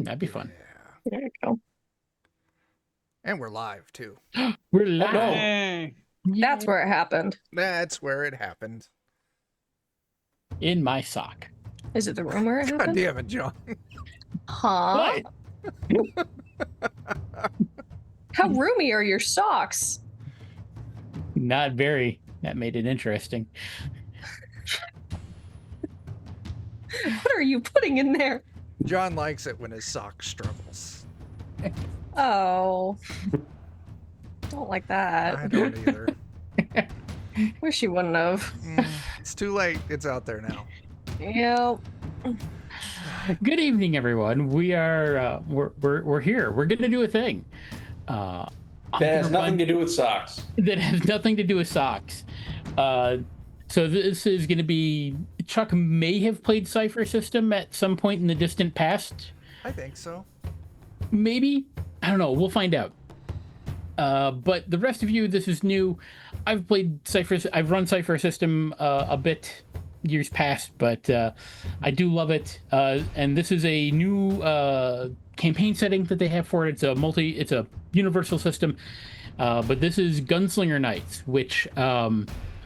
That'd be fun. Yeah. There you go. And we're live, too. We're live. no. Yay. That's where it happened. That's where it happened. In my sock. Is it the room where it God happened? damn it, John. Huh? What? How roomy are your socks? Not very. That made it interesting. What are you putting in there? John likes it when his sock struggles. Oh. Don't like I that. don't either. Wish you wouldn't have. It's too late. It's out there now. Yep. Good evening, everyone. We are we're here. We're gonna do a thing. That has nothing to do with socks. That has nothing to do with socks. So this is going to be... Chuck may have played Cypher System at some point in the distant past. I think so. Maybe. I don't know. We'll find out. But the rest of you, this is new. I've played Cypher... I've run Cypher System a bit years past, but I do love it. And this is a new campaign setting that they have for it. It's a universal system. But this is Gunslinger Knights, which...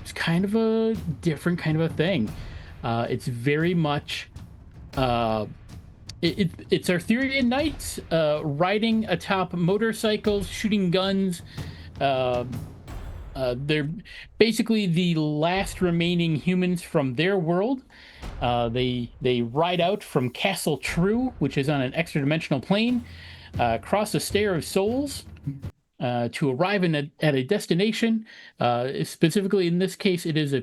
it's kind of a different kind of a thing. It's very much it's Arthurian knights riding atop motorcycles, shooting guns. They're basically the last remaining humans from their world. They ride out from Castle True, which is on an extra dimensional plane, cross a stair of souls. To arrive at a destination. Specifically, in this case, it is a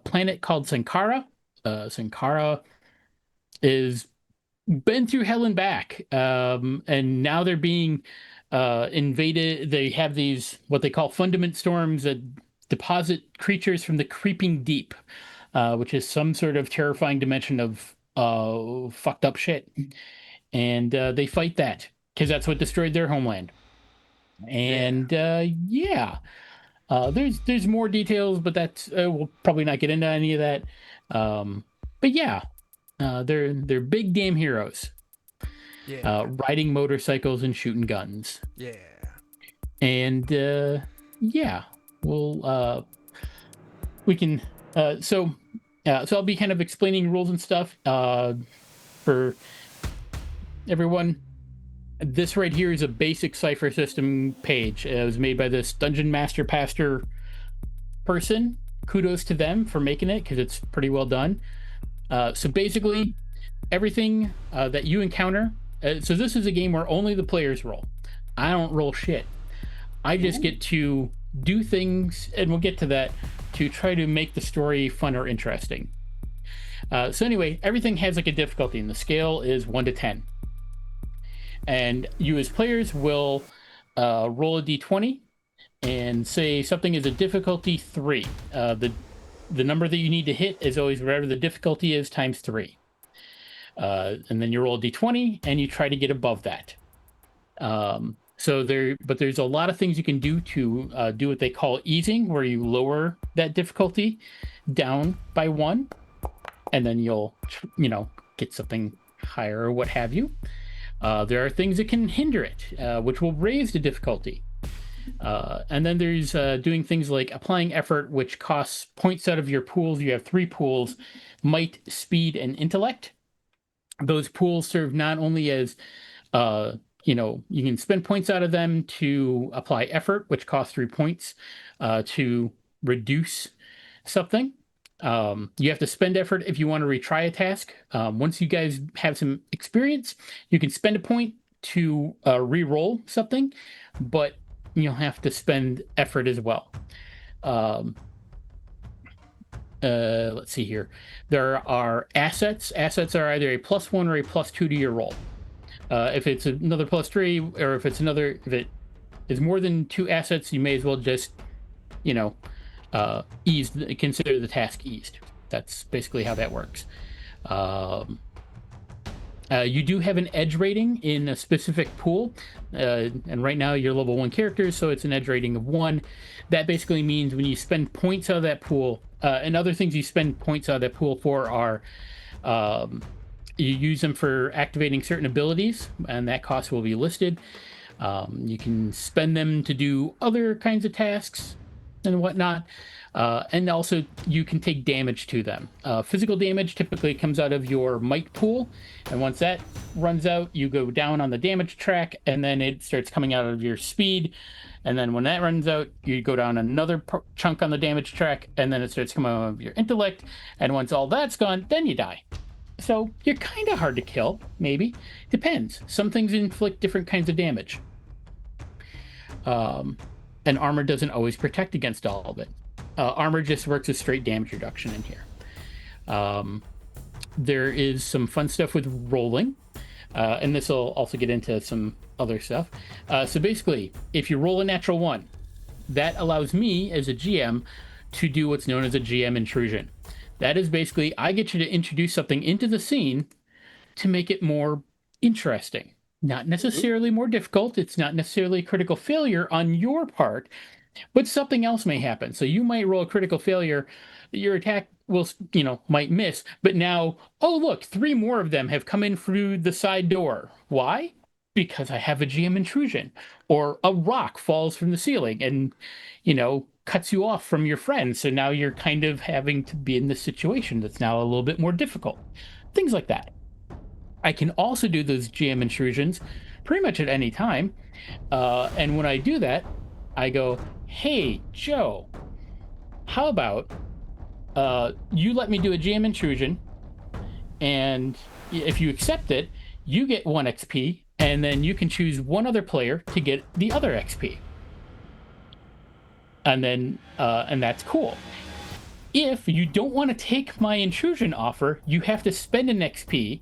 planet called Sancara. Sancara is been through hell and back, and now they're being invaded. They have these what they call Fundament Storms that deposit creatures from the creeping deep, which is some sort of terrifying dimension of fucked up shit, and they fight that because that's what destroyed their homeland. And there's more details, but that's we'll probably not get into any of that. But yeah, they're big damn heroes. Yeah. Riding motorcycles and shooting guns. Yeah. And we can so I'll be kind of explaining rules and stuff for everyone. This right here is a basic Cypher System page. It was made by this Dungeon Master Pastor person. Kudos to them for making it because it's pretty well done. So basically, everything that you encounter. So this is a game where only the players roll. I don't roll shit. I just get to do things, and we'll get to that, to try to make the story fun or interesting. So anyway, everything has like a difficulty, and the scale is 1 to 10. And you as players will roll a d20 and say something is a difficulty 3. The number that you need to hit is always whatever the difficulty is times 3. And then you roll a d20 and you try to get above that. But there's a lot of things you can do to do what they call easing, where you lower that difficulty down by 1, and then you'll get something higher or what have you. There are things that can hinder it, which will raise the difficulty. And then there's doing things like applying effort, which costs points out of your pools. You have 3 pools: might, speed, and intellect. Those pools serve not only as, you can spend points out of them to apply effort, which costs 3 points, to reduce something. You have to spend effort if you want to retry a task. Once you guys have some experience, you can spend a point to re-roll something, but you'll have to spend effort as well. Let's see here. There are assets. Assets are either a +1 or a +2 to your roll. If it's another +3, or if it is more than 2 assets, you may as well just, consider the task eased. That's basically how that works. You do have an edge rating in a specific pool, and right now you're level 1 characters, so it's an edge rating of 1. That basically means when you spend points out of that pool, and other things you spend points out of that pool for are You use them for activating certain abilities, and that cost will be listed. You can spend them to do other kinds of tasks and whatnot. And also, you can take damage to them. Physical damage typically comes out of your might pool, and once that runs out, you go down on the damage track, and then it starts coming out of your speed. And then when that runs out, you go down another chunk on the damage track, and then it starts coming out of your intellect. And once all that's gone, then you die. So you're kind of hard to kill, maybe. Depends. Some things inflict different kinds of damage. And armor doesn't always protect against all of it. Armor just works with straight damage reduction in here. There is some fun stuff with rolling, and this will also get into some other stuff. So basically, if you roll a natural 1, that allows me as a GM to do what's known as a GM intrusion. That is basically, I get you to introduce something into the scene to make it more interesting. Not necessarily more difficult. It's not necessarily a critical failure on your part, but something else may happen. So you might roll a critical failure. Your attack will, might miss. But now, oh, look, 3 more of them have come in through the side door. Why? Because I have a GM intrusion. Or a rock falls from the ceiling and, cuts you off from your friends. So now you're kind of having to be in this situation that's now a little bit more difficult. Things like that. I can also do those GM intrusions pretty much at any time. And when I do that, I go, hey, Joe, how about you let me do a GM intrusion, and if you accept it, you get 1 XP, and then you can choose one other player to get the other XP. And then, and that's cool. If you don't want to take my intrusion offer, you have to spend an XP,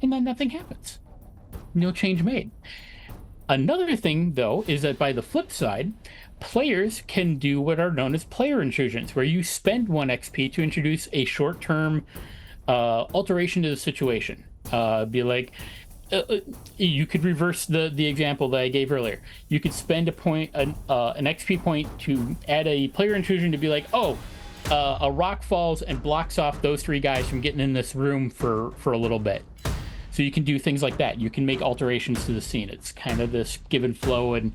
and then nothing happens. No change made. Another thing, though, is that by the flip side, players can do what are known as player intrusions, where you spend 1 XP to introduce a short-term alteration to the situation. Be like, you could reverse the example that I gave earlier. You could spend an XP point to add a player intrusion to be like, a rock falls and blocks off those 3 guys from getting in this room for a little bit. So you can do things like that. You can make alterations to the scene. It's kind of this give and flow, and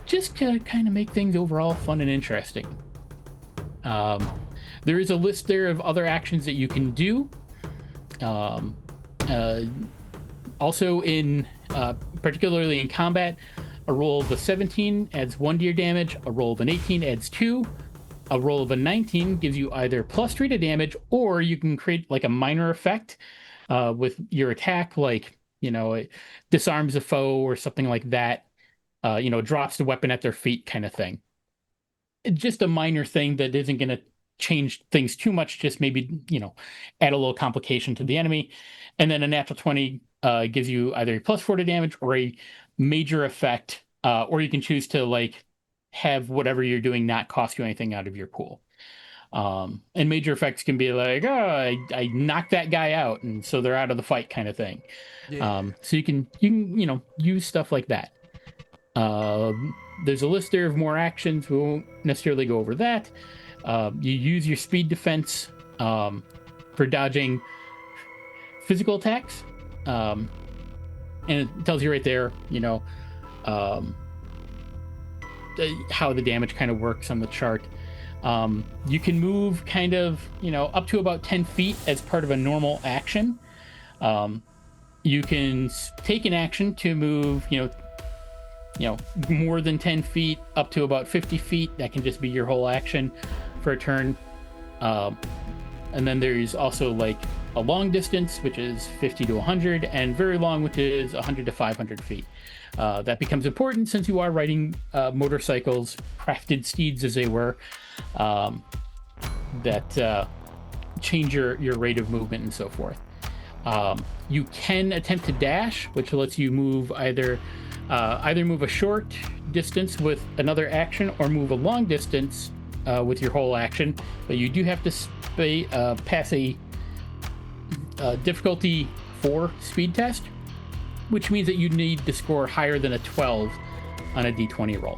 just to kind of make things overall fun and interesting. There is a list there of other actions that you can do. Also, particularly in combat, a roll of a 17 adds 1 to your damage. A roll of an 18 adds 2. A roll of a 19 gives you either +3 to damage, or you can create like a minor effect with your attack, like it disarms a foe or something like that. Drops the weapon at their feet, kind of thing. Just a minor thing that isn't going to change things too much. Just maybe add a little complication to the enemy. And then a natural 20 gives you either a +4 to damage or a major effect, or you can choose to have whatever you're doing not cost you anything out of your pool. And major effects can be like, I knocked that guy out, and so they're out of the fight, kind of thing. Yeah. So you can use stuff like that. There's a list there of more actions. We won't necessarily go over that. You use your speed defense for dodging physical attacks, and it tells you right there, how the damage kind of works on the chart. You can move kind of, up to about 10 feet as part of a normal action. You can take an action to move, more than 10 feet up to about 50 feet. That can just be your whole action for a turn. And then there's also a long distance, which is 50 to 100, and very long, which is 100 to 500 feet. That becomes important since you are riding motorcycles, crafted steeds as they were, that change your rate of movement and so forth. You can attempt to dash, which lets you move either move a short distance with another action or move a long distance with your whole action, but you do have to pass a difficulty 4 speed test, which means that you need to score higher than a 12 on a d20 roll.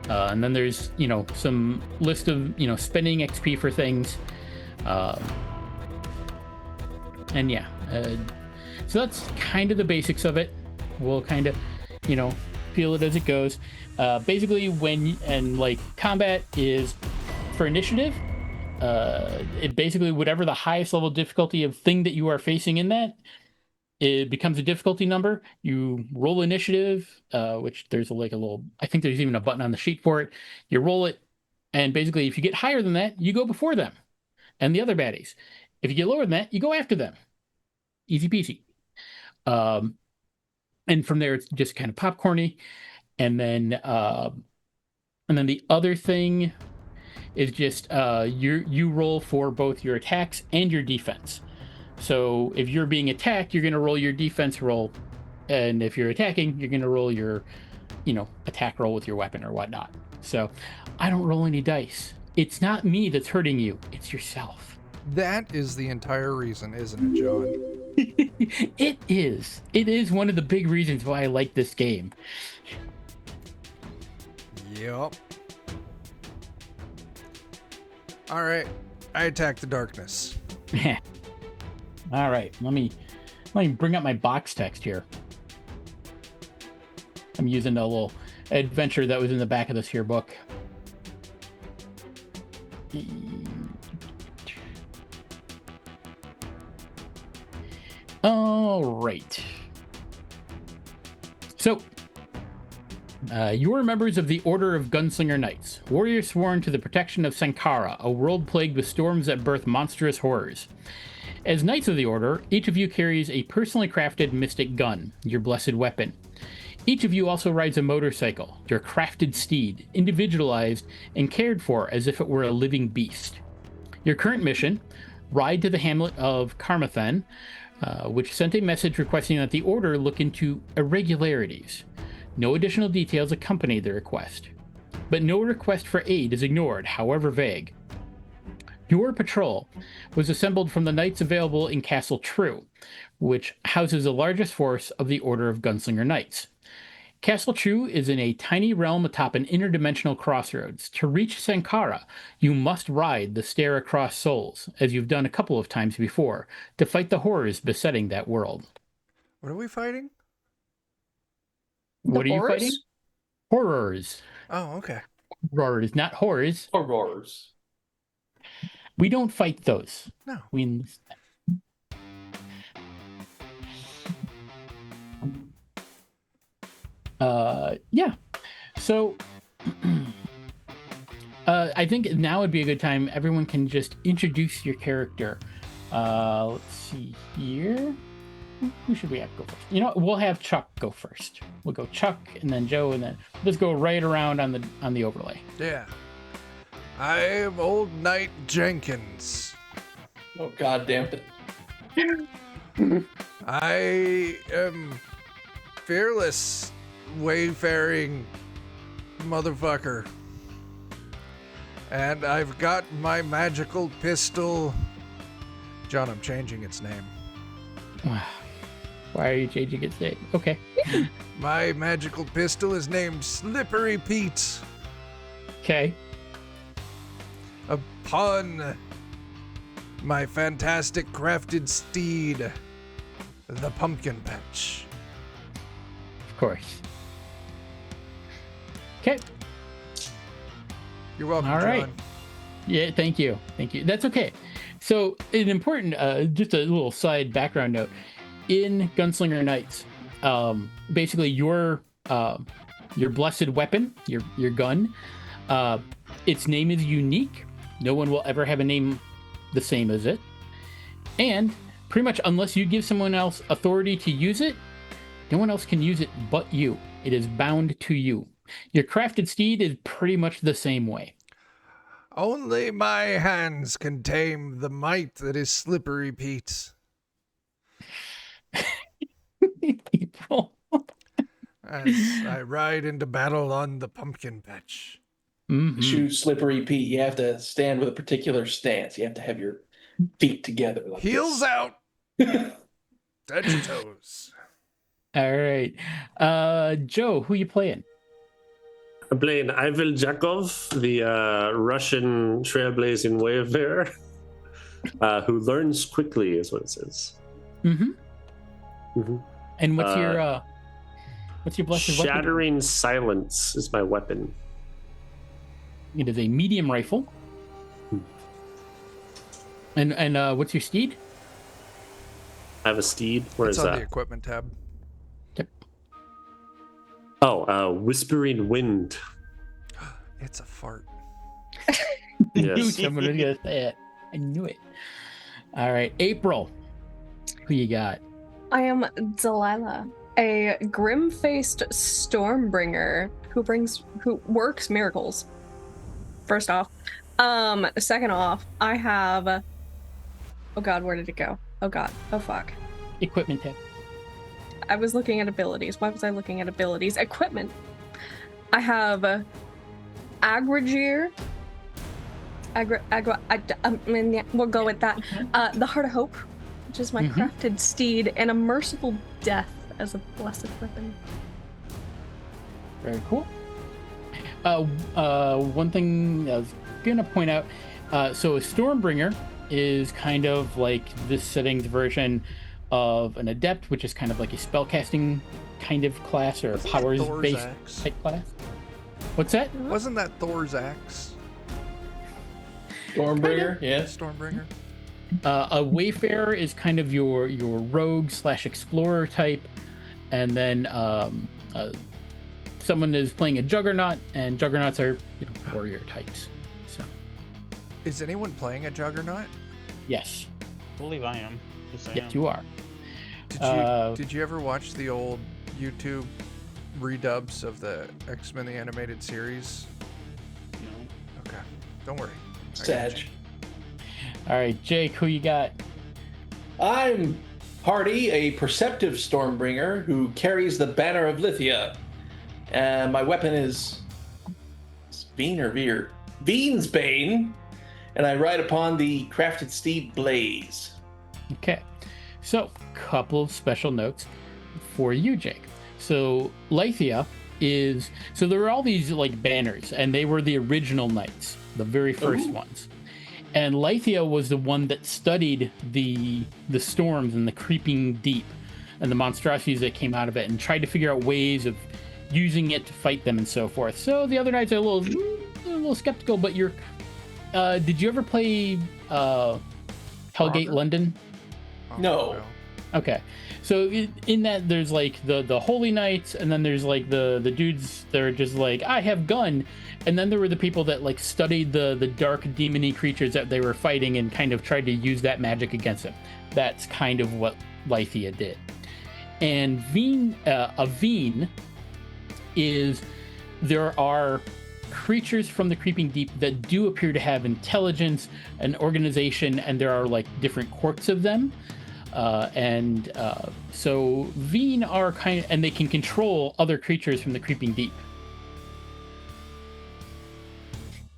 And then there's, some list of, spending XP for things. And yeah, So that's kind of the basics of it. We'll kind of, feel it as it goes. Basically, combat is for initiative. It basically, whatever the highest level difficulty of thing that you are facing in that, it becomes a difficulty number. You roll initiative, which there's a little, I think there's even a button on the sheet for it. You roll it, and basically, if you get higher than that, you go before them and the other baddies. If you get lower than that, you go after them. Easy peasy. And from there, it's just kind of popcorny. And then the other thing is just you roll for both your attacks and your defense. So if you're being attacked, you're going to roll your defense roll, and if you're attacking, you're going to roll your, attack roll with your weapon or whatnot. So I don't roll any dice. It's not me that's hurting you; it's yourself. That is the entire reason, isn't it, John? It is. It is one of the big reasons why I like this game. Yep. All right, I attack the darkness. All right, let me bring up my box text here. I'm using a little adventure that was in the back of this here book. All right. So, you are members of the Order of Gunslinger Knights, warriors sworn to the protection of Sancara, a world plagued with storms that birth monstrous horrors. As Knights of the Order, each of you carries a personally crafted mystic gun, your blessed weapon. Each of you also rides a motorcycle, your crafted steed, individualized and cared for as if it were a living beast. Your current mission, ride to the hamlet of Carmathen, which sent a message requesting that the Order look into irregularities. No additional details accompany the request, but no request for aid is ignored, however vague. Your patrol was assembled from the knights available in Castle True, which houses the largest force of the Order of Gunslinger Knights. Castle True is in a tiny realm atop an interdimensional crossroads. To reach Sancara, you must ride the Stair Across Souls, as you've done a couple of times before, to fight the horrors besetting that world. What are we fighting? What are you fighting? Horrors. Oh, okay. Horrors, not horrors. Horrors. We don't fight those. No. We enlist them. Yeah. So I think now would be a good time. Everyone can just introduce your character. Let's see here. Who should we have go first? We'll have Chuck go first. We'll go Chuck and then Joe, and then let's go right around on the overlay. Yeah. I am Old Knight Jenkins. Oh, God damn it. I am fearless, wayfaring motherfucker. And I've got my magical pistol. John, I'm changing its name. Why are you changing its name? Okay. My magical pistol is named Slippery Pete. Okay. Upon my fantastic crafted steed, the Pumpkin Patch. Of course. Okay. You're welcome, All right. John. Yeah, thank you. That's okay. So, an important, just a little side background note. In Gunslinger Knights, basically your blessed weapon, your gun, its name is unique. No one will ever have a name the same as it. And pretty much unless you give someone else authority to use it, no one else can use it but you. It is bound to you. Your crafted steed is pretty much the same way. Only my hands can tame the might that is Slippery Pete. People. As I ride into battle on the Pumpkin Patch. Mm-hmm. Shoe Slippery Pete, you have to stand with a particular stance. You have to have your feet together. Like Heels this. out. Touch your toes. All right. Joe, who you playing? I'm playing Ivel Jakov, the Russian trailblazing wayfarer, who learns quickly, is what it says. Mm-hmm. Mm-hmm. And what's your blessed weapon? Shattering Silence is my weapon. It is a medium rifle. And what's your steed? I have a steed. Where It's is on that? the equipment tab. Yep. Oh, Whispering Wind. It's a fart. I knew Yes. someone was gonna say it. I knew it. All right, April. Who you got? I am Delilah, a grim-faced stormbringer who works miracles. First off. Second off, I have oh god, where did it go? Oh god. Oh fuck. Equipment tab. I was looking at abilities. Why was I looking at abilities? Equipment. I have Agrigear. We'll go with that. The Heart of Hope, which is my crafted steed, and a Merciful Death as a blessed weapon. Very cool. One thing I was gonna point out. So a Stormbringer is kind of like this setting's version of an Adept, which is kind of like a spellcasting kind of class or a powers-based type class. What's that? Wasn't that Thor's axe? Stormbringer, yes. Stormbringer. A Wayfarer is kind of your rogue / explorer type, and then someone is playing a Juggernaut, and Juggernauts are warrior types. So Is anyone playing a Juggernaut? yes, I believe I am. Yes, I yes am. you are. Did you ever watch the old YouTube redubs of the X-Men the animated series? No. Okay, don't worry. I got Sag. you. All right, Jake, who you got? I'm Hardy, a perceptive Stormbringer who carries the banner of Lithia. And my weapon is Veen or Veer? Veen's Bane. And I ride upon the crafted steed Blaze. Okay, so couple of special notes for you, Jake. So Lithia is there were all these like banners, and they were the original knights, the very first ones. And Lithia was the one that studied the storms and the creeping deep and the monstrosities that came out of it, and tried to figure out ways of using it to fight them and so forth. So the other knights are a little skeptical. But did you ever play Hellgate Roger? London? Oh, No. Okay, so in that there's like the holy knights, and then there's like the dudes that are just like, I have gun, and then there were the people that like studied the dark demony creatures that they were fighting and kind of tried to use that magic against them. That's kind of what Lithia did. And a Veen is, there are creatures from the creeping deep that do appear to have intelligence and organization, and there are like different courts of them. So Veen are and they can control other creatures from the creeping deep.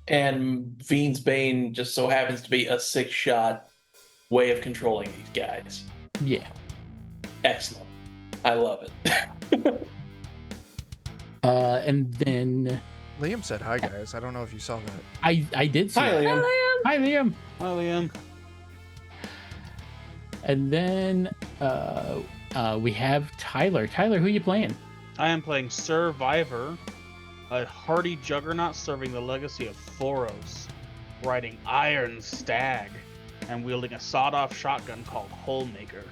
And Veen's Bane just so happens to be a 6-shot way of controlling these guys. Yeah. Excellent. I love it. And then Liam said hi, guys. I don't know if you saw that. I did see Hi, it. Liam. Hi, Liam. Hi, Liam. And then we have Tyler. Tyler, who you playing? I am playing Survivor, a hardy juggernaut serving the legacy of Thoros, riding Iron Stag, and wielding a sawed-off shotgun called Holemaker.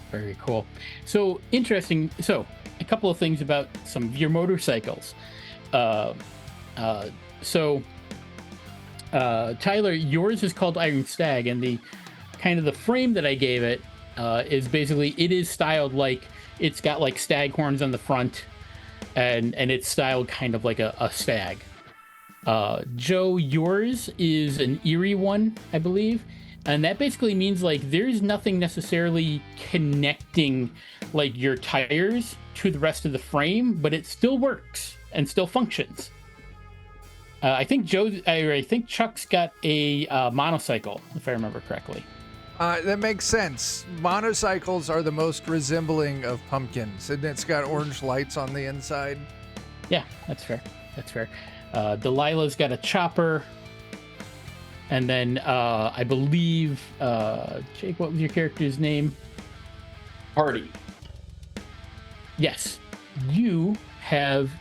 Very cool. So interesting. So a couple of things about some of your motorcycles. Tyler, yours is called Iron Stag, and the kind of the frame that I gave it is basically, it is styled like, it's got like stag horns on the front, and it's styled kind of like a stag. Joe, yours is an eerie one, I believe, and that basically means like there's nothing necessarily connecting like your tires to the rest of the frame, but it still works and still functions. I think Chuck's got a monocycle, if I remember correctly. That makes sense. Monocycles are the most resembling of pumpkins, and it's got orange lights on the inside. Yeah, that's fair. That's fair. Delilah's got a chopper. And then I believe, Jake, what was your character's name? Hardy. Yes. You have,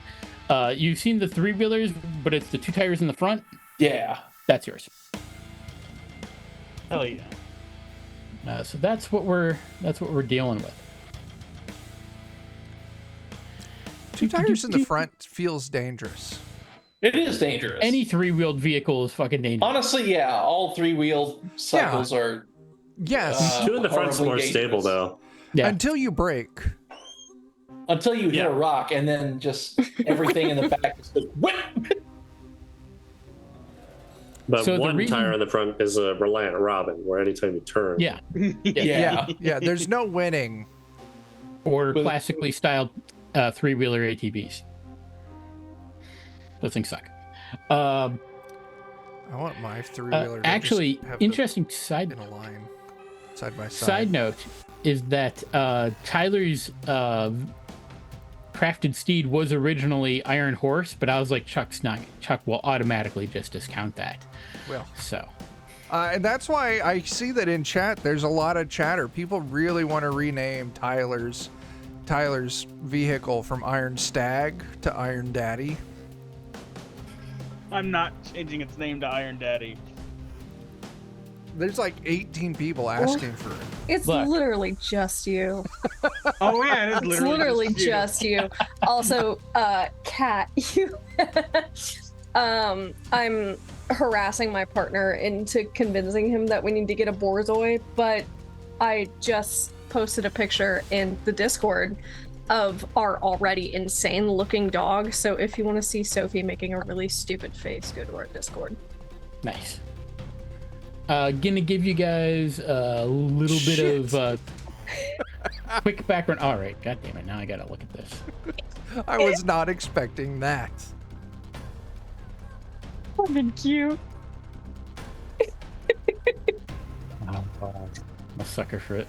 you've seen the three-wheelers, but it's the two tires in the front. Yeah. That's yours. Hell yeah. So that's what we're dealing with. Two tires in the front feels dangerous. It is dangerous. Any three-wheeled vehicle is fucking dangerous. Honestly, yeah, all three-wheeled cycles are. Yes. Two in the front's more horribly stable, dangerous. though. Yeah. Until you break. Until you hit Yeah. a rock, and then just everything in the back is just whip. But So the one reason- tire in the front is a reliant Robin, where anytime you turn. Yeah. Yeah. There's no winning. Or But- classically styled three-wheeler ATVs. Those things suck. I want my three-wheeler to Actually, just have them interesting side in a line, side by side. side note is that Tyler's crafted steed was originally Iron Horse, but I was like, Chuck will automatically just discount that. Well, So and that's why I see that in chat. There's a lot of chatter. People really want to rename Tyler's vehicle from Iron Stag to Iron Daddy. I'm not changing its name to Iron Daddy. There's like 18 people asking for it. It's Look. literally just you. Oh yeah, it is It's literally, literally just you. just you. Also, Kat, you. I'm harassing my partner into convincing him that we need to get a Borzoi, but I just posted a picture in the Discord of our already insane looking dog. So if you want to see Sophie making a really stupid face, go to our Discord. nice. Gonna give you guys a little bit of quick background. All right, god damn it! Now I gotta look at this. I was not expecting that. Fucking cute. I'm a sucker for it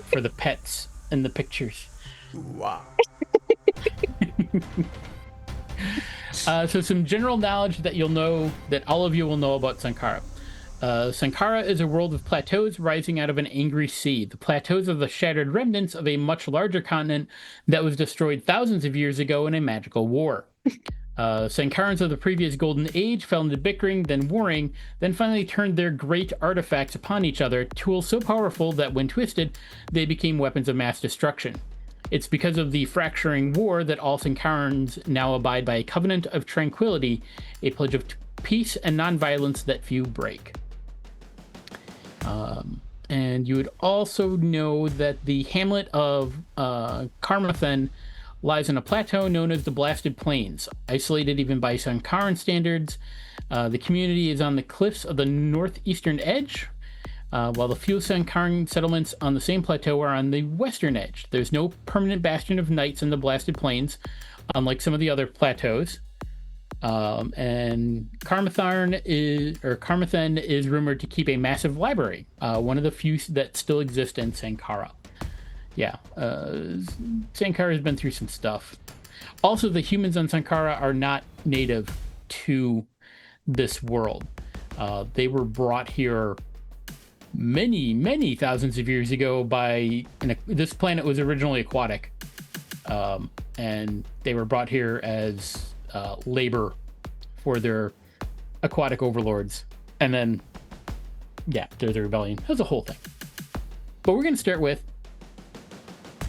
for the pets and the pictures. Wow. So some general knowledge that all of you will know about Sancara. Sancara is a world of plateaus rising out of an angry sea. The plateaus are the shattered remnants of a much larger continent that was destroyed thousands of years ago in a magical war. Sankarans of the previous Golden Age fell into bickering, then warring, then finally turned their great artifacts upon each other, tools so powerful that when twisted, they became weapons of mass destruction. It's because of the fracturing war that all Sankarans now abide by a covenant of tranquility, a pledge of peace and nonviolence that few break. And you would also know that the hamlet of Carmarthen lies on a plateau known as the Blasted Plains. Isolated even by Sankaran standards, the community is on the cliffs of the northeastern edge, while the few Sankaran settlements on the same plateau are on the western edge. There's no permanent bastion of knights in the Blasted Plains, unlike some of the other plateaus. And Carmarthen is rumored to keep a massive library, one of the few that still exist in Sancara. Yeah, Sancara has been through some stuff. Also, the humans on Sancara are not native to this world. They were brought here many thousands of years ago this planet was originally aquatic, and they were brought here as labor for their aquatic overlords, and then there's a rebellion. That's a whole thing. But we're going to start with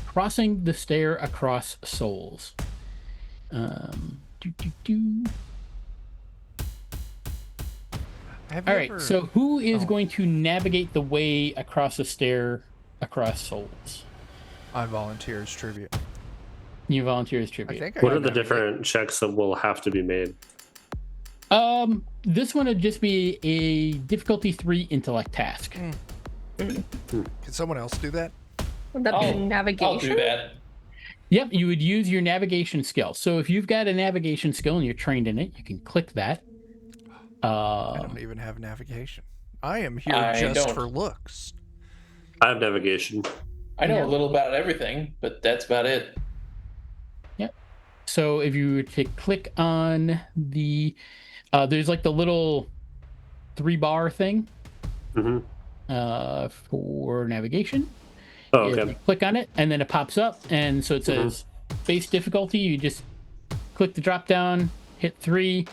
crossing the stair across souls. All right, so who is going to navigate the way across the stair across souls? I volunteer as tribute. You volunteer as I tribute. think. What are the different checks that will have to be made? This one would just be a difficulty 3 intellect task. Can someone else do that? Would that be navigation? I'll do that. Yep, you would use your navigation skill. So if you've got a navigation skill and you're trained in it, you can click that. I don't even have navigation. I am here I just don't. for looks. I have navigation. I know a little about everything, but that's about it. Yep. So if you were to click on the, there's like the little 3-bar thing Mm-hmm. for navigation. Oh, You okay. click on it, and then it pops up, and so it says base difficulty. You just click the drop down, hit 3,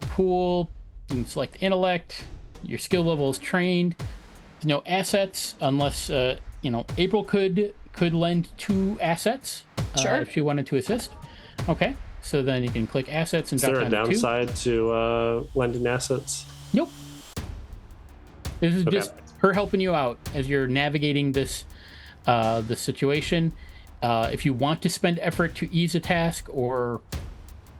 pool, and select intellect. Your skill level is trained. There's no assets unless April could lend 2 assets Sure. if she wanted to assist. Okay, so then you can click assets and Is drop there a down to 2. downside to lending assets? Nope. This is Okay. just her helping you out as you're navigating this situation. If you want to spend effort to ease a task, or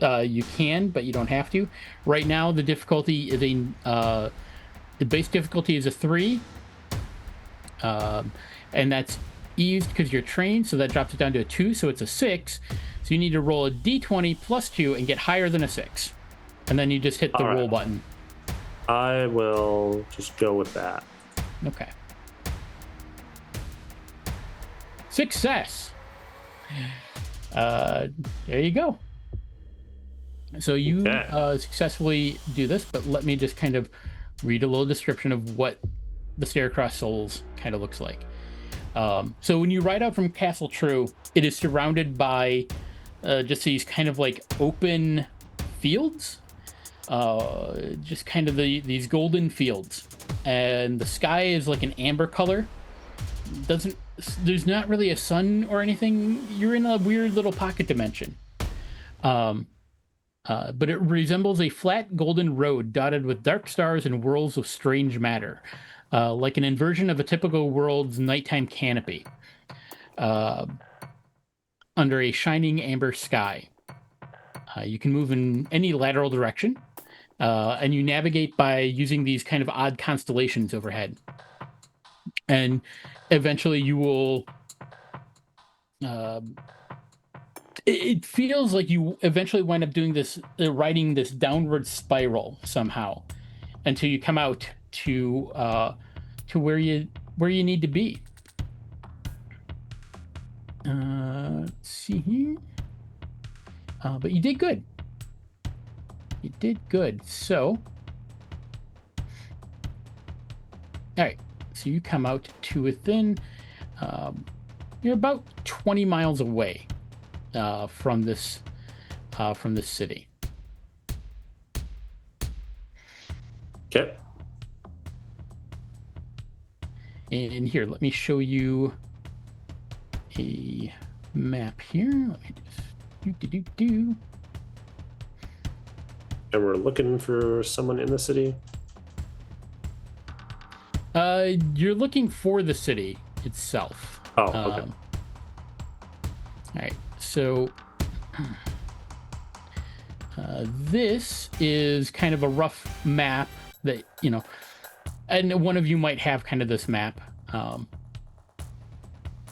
you can, but you don't have to. Right now, the difficulty is the base difficulty is a 3, and that's eased because you're trained, so that drops it down to a 2, so it's a 6. So you need to roll a d20 plus 2 and get higher than a 6, and then you just hit the All right. roll button. I will just go with that. Okay. Success. There you go. So you Okay. successfully do this, but let me just kind of read a little description of what the Stair Across Souls kind of looks like. So when you ride out from Castle True, it is surrounded by just these kind of like open fields, just kind of these golden fields, and the sky is like an amber color. There's not really a sun or anything. You're in a weird little pocket dimension. But it resembles a flat golden road dotted with dark stars and whirls of strange matter, like an inversion of a typical world's nighttime canopy, under a shining amber sky. You can move in any lateral direction, and you navigate by using these kind of odd constellations overhead. And eventually you will... it feels like you eventually wind up doing this, riding this downward spiral somehow, until you come out to where you need to be. Let's see here. But you did good. You did good. So, all right. So you come out to within. You're about 20 miles away from this city. Okay. And here, let me show you a map here. Let me just do. And we're looking for someone in the city. You're looking for the city itself. Oh, okay. All right. So this is kind of a rough map that, and one of you might have kind of this map.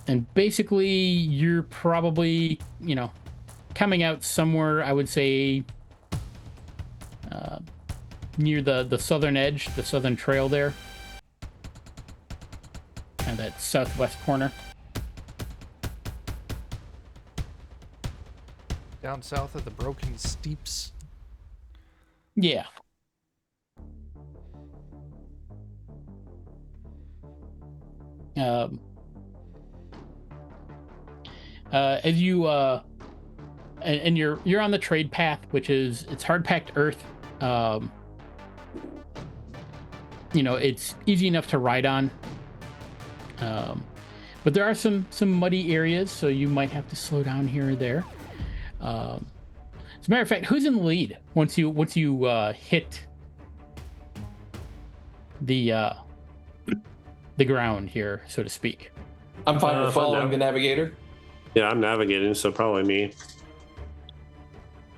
And basically you're probably, coming out somewhere, I would say, near the southern edge, the southern trail there. And that southwest corner. Down south of the Broken Steeps. Yeah. As you and you're on the trade path, which is it's hard packed earth. It's easy enough to ride on. But there are some muddy areas, so you might have to slow down here or there. As a matter of fact, who's in the lead once you hit the ground here, so to speak? I'm fine with following now. the navigator. Yeah, I'm navigating, so probably me.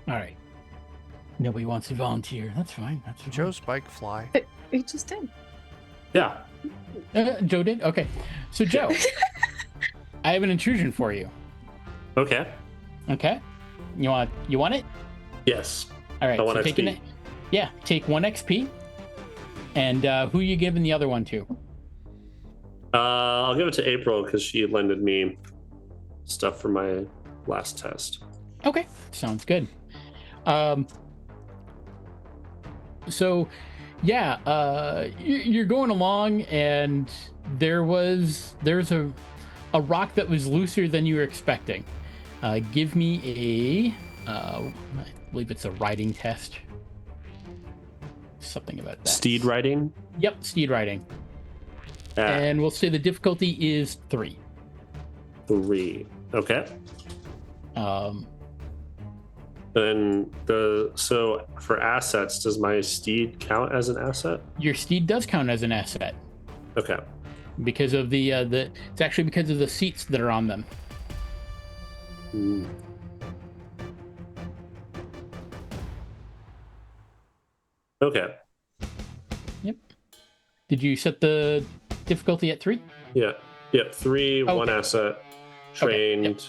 All right. Nobody wants to volunteer. That's fine. That's fine. Joe Spike Fly. You just did. Yeah. Joe did? Okay. So, Joe, I have an intrusion for you. Okay. Okay? You want it? Yes. All right. I want so XP. take 1 XP. And who are you giving the other one to? I'll give it to April because she lended me stuff for my last test. Okay. Sounds good. So Yeah, you're going along, and there's a rock that was looser than you were expecting. Give me I believe it's a riding test. Something about that. Steed riding? Yep, steed riding. Ah, And we'll say the difficulty is 3. 3. Okay. Um, And so for assets, does my steed count as an asset? your steed does count as an asset Okay. because of the it's actually because of the seats that are on them. Hmm. Okay. Yep. Did you set the difficulty at 3? Yeah. Yep. 3, Okay. 1 asset, Okay, trained.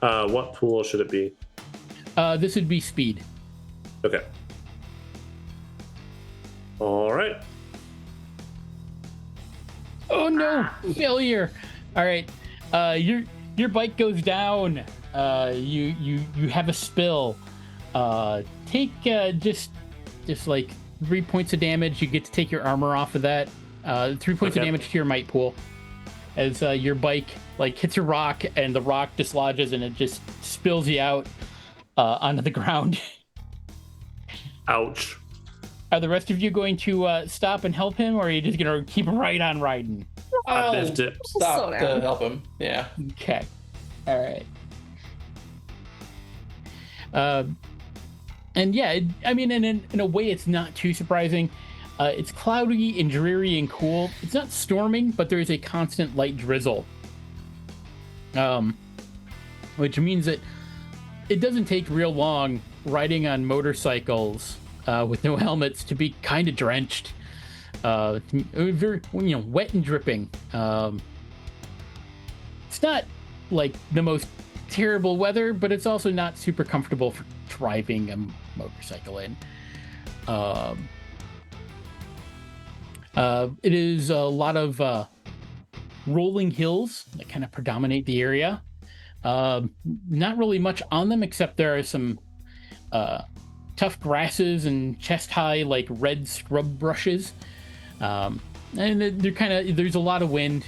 yep. What pool should it be? This would be speed. Okay. All right. Oh no, failure. All right. Your bike goes down. You have a spill. Take just like 3 points of damage. You get to take your armor off of that. 3 points of Okay. damage to your might pool as your bike like hits a rock and the rock dislodges and it just spills you out onto the ground. Ouch. Are the rest of you going to stop and help him, or are you just going to keep right on riding? I I'll biffed it. stop Slow to down. help him. Yeah. Okay. All right. And yeah, I mean, in a way, it's not too surprising. It's cloudy and dreary and cool. It's not storming, but there is a constant light drizzle. Which means that it doesn't take real long riding on motorcycles with no helmets to be kind of drenched. Very, wet and dripping. It's not like the most terrible weather, but it's also not super comfortable for driving a motorcycle in. It is a lot of rolling hills that kind of predominate the area. Not really much on them, except there are some tough grasses and chest-high, like red scrub brushes. And there's a lot of wind.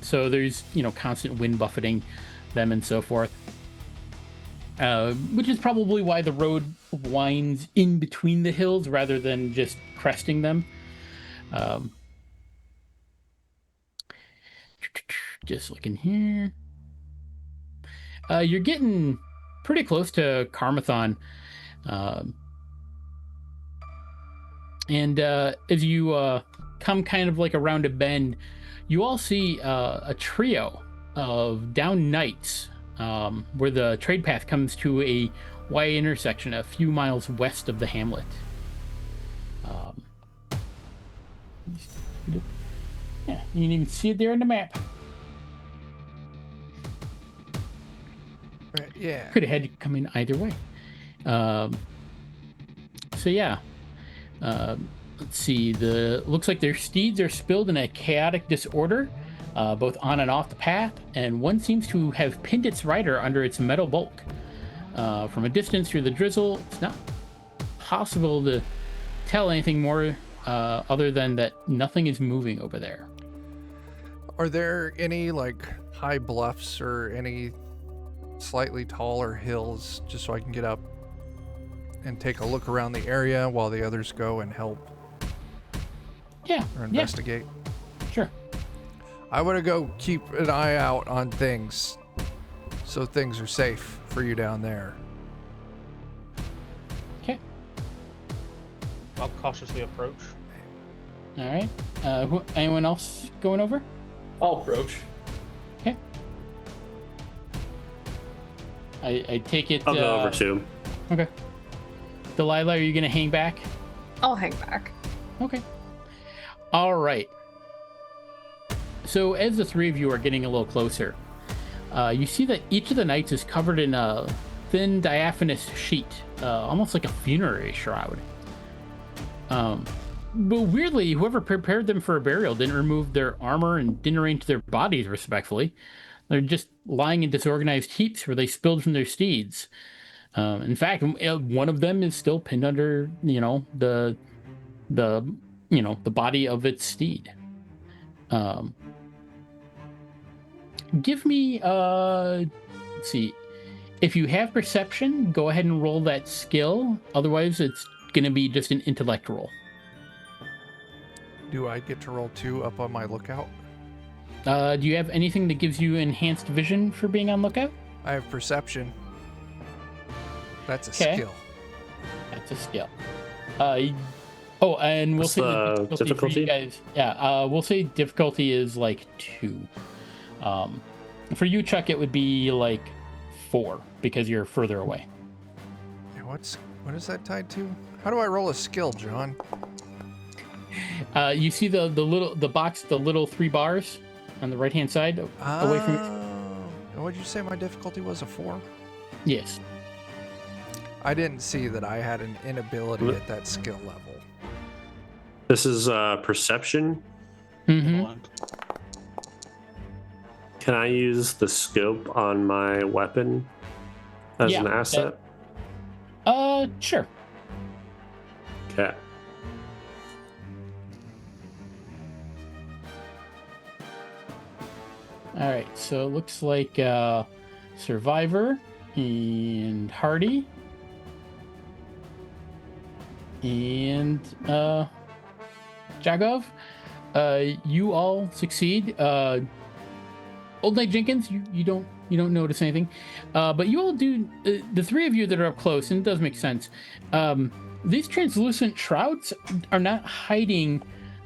So there's, constant wind buffeting them and so forth. Which is probably why the road winds in between the hills rather than just cresting them. Just looking here. You're getting pretty close to Karmathon. And as you come kind of like around a bend, you all see a trio of down knights where the trade path comes to a wide intersection a few miles west of the hamlet. Yeah, you can even see it there on the map. Right, yeah. Could have had it come in either way. So yeah. Let's see. Looks like their steeds are spilled in a chaotic disorder, both on and off the path, and one seems to have pinned its rider under its metal bulk. From a distance through the drizzle, it's not possible to tell anything more other than that nothing is moving over there. Are there any like high bluffs or any slightly taller hills just so I can get up and take a look around the area while the others go and help Yeah. or investigate? Sure. I want to go keep an eye out on things so things are safe for you down there. Okay. I'll cautiously approach. All right. Anyone else going over? I'll approach. Okay. I take it. I'll go over too. Okay. Delilah, are you going to hang back? I'll hang back. Okay. All right. So as the three of you are getting a little closer, you see that each of the knights is covered in a thin diaphanous sheet, almost like a funerary shroud. But weirdly, whoever prepared them for a burial didn't remove their armor and didn't arrange their bodies respectfully. They're just lying in disorganized heaps where they spilled from their steeds. In fact, one of them is still pinned under, the the body of its steed. Give me let's see. If you have perception, go ahead and roll that skill. Otherwise, it's gonna be just an intellect roll. Do I get to roll 2 up on my lookout? Do you have anything that gives you enhanced vision for being on lookout? I have perception. That's a Okay. skill. That's a skill. And we'll What's say the the difficulty for you guys. Yeah, we'll say difficulty is like 2. For you, Chuck, it would be like 4 because you're further away. Yeah, what is that tied to? How do I roll a skill, John? You see the little 3 bars on the right hand side away from it? And what did you say my difficulty was, a 4? Yes. I didn't see that I had an inability at that skill level. This is perception. Mm-hmm. Hold on. Can I use the scope on my weapon as Yeah, an asset? Sure. Okay. All right, so it looks like Survivor and Hardy and Jagov, you all succeed. Old Knight Jenkins, you don't notice anything, but you all do. The 3 of you that are up close, and it does make sense. These translucent shrouds are not hiding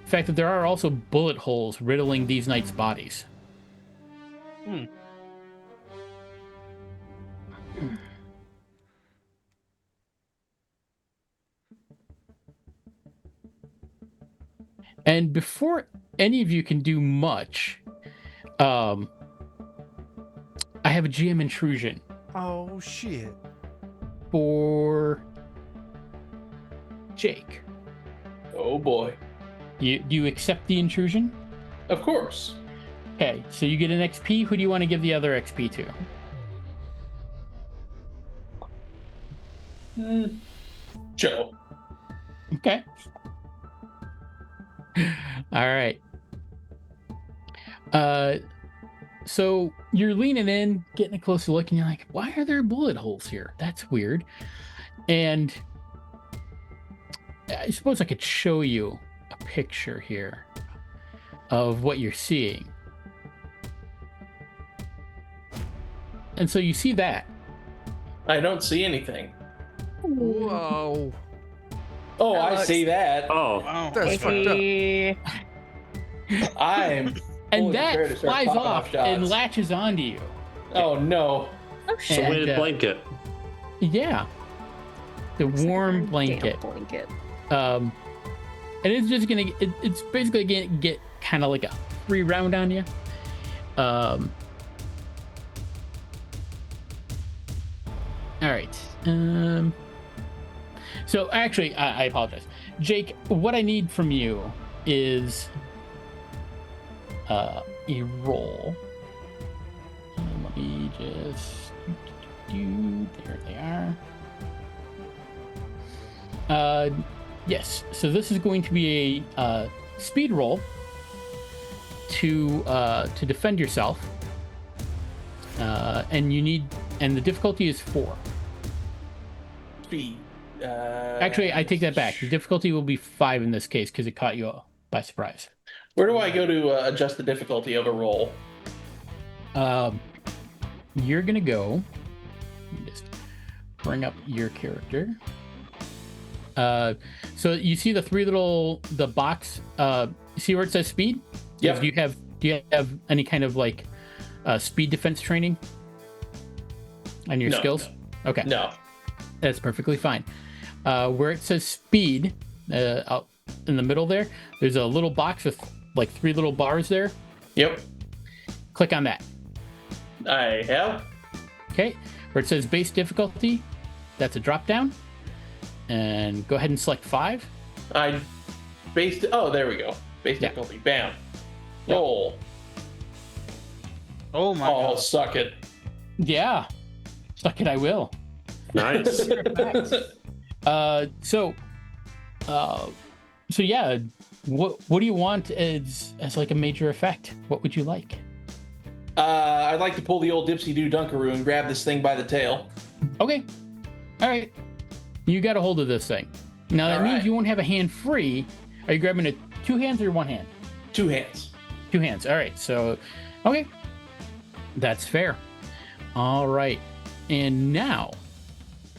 the fact that there are also bullet holes riddling these knights' bodies. And before any of you can do much, I have a GM intrusion Oh, shit. for Jake. Oh boy. Do you accept the intrusion? Of course. Okay, so you get an XP. Who do you want to give the other XP to? Joe. Okay. All right. So you're leaning in, getting a closer look, and you're like, why are there bullet holes here? That's weird. And I suppose I could show you a picture here of what you're seeing. And so you see that. I don't see anything. Whoa. Oh, I Alex. see that. Oh, Wow. That's fucked up. I'm And fully prepared to that start flies popping off shots. and latches onto you. Oh no. Oh it's shit. a weighted And, blanket. Yeah. The warm blanket. Damn blanket. And it's just gonna it's basically gonna get kind of like a free round on you. All right. So actually, I apologize, Jake. What I need from you is a roll. Let me just there they are. Yes. So this is going to be a speed roll to defend yourself, and the difficulty is 4. Speed. Actually, I take that back. The difficulty will be 5 in this case because it caught you by surprise. Where do I go to adjust the difficulty of a roll? You're gonna go. Let me just bring up your character. So you see the box. See where it says speed? Yep. Do you have any kind of like speed defense training on your No, skills? Okay. No. That's perfectly fine. Where it says speed, out in the middle there's a little box with like 3 little bars there. Yep. Click on that. I have. Okay. Where it says base difficulty, that's a drop down. And go ahead and select 5. I based. Oh, there we go. Base Yeah. difficulty. Bam. Yep. Roll. Oh my Oh, god. suck it. Yeah. Suck it, I will. Nice. So yeah, what do you want as like a major effect? What would you like? I'd like to pull the old Dipsy Doo Dunkaroo and grab this thing by the tail. Okay. All right. You got a hold of this thing. Now that All means right. you won't have a hand free. Are you grabbing it 2 hands or 1 hand? 2 hands. 2 hands. All right. So, okay. That's fair. All right. And now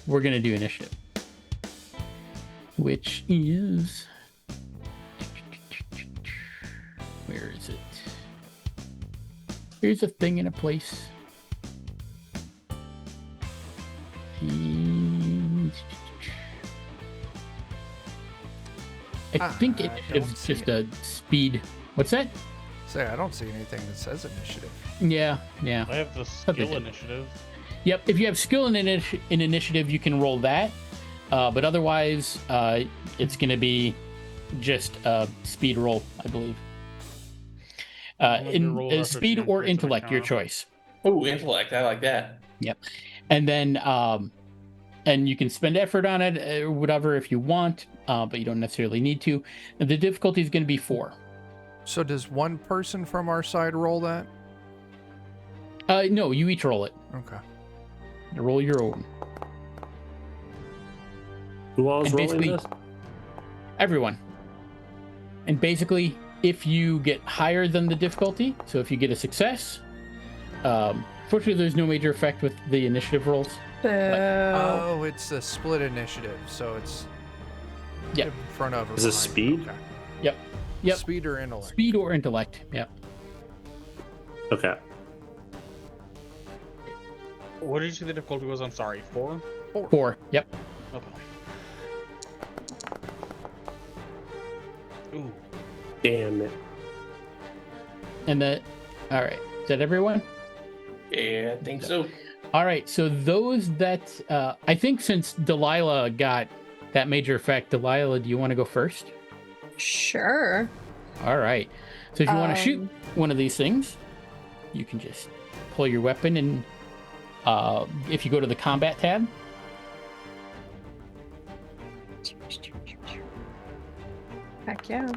we're going to do initiative, which is, where is it? Here's a thing in a place. And I think initiative's just a speed. What's that? Say, I don't see anything that says initiative. Yeah. I have the skill initiative. Yep. If you have skill in initiative, you can roll that. But otherwise, it's going to be just a speed roll, I believe. Speed or intellect, your choice. Oh, intellect. I like that. Yep. And then, and you can spend effort on it, or whatever, if you want, but you don't necessarily need to. And the difficulty is going to be 4. So does one person from our side roll that? No, you each roll it. Okay. Roll your own. Who all is And rolling basically- this? Everyone. And basically, if you get higher than the difficulty, so if you get a success, fortunately there's no major effect with the initiative rolls. Oh, it's a split initiative, so it's Yep. in front of or Is it behind. speed? Okay. Yep. Speed or intellect? Speed or intellect. Yep. Okay. What did you say the difficulty was? I'm sorry, 4? 4. Yep. Okay. Ooh. Damn it. And the, all right. Is that everyone? Yeah, I think so. All right. So those that, I think since Delilah got that major effect, Delilah, do you want to go first? Sure. All right. So if you want to shoot Um, one of these things, you can just pull your weapon and if you go to the combat tab. Heck yeah.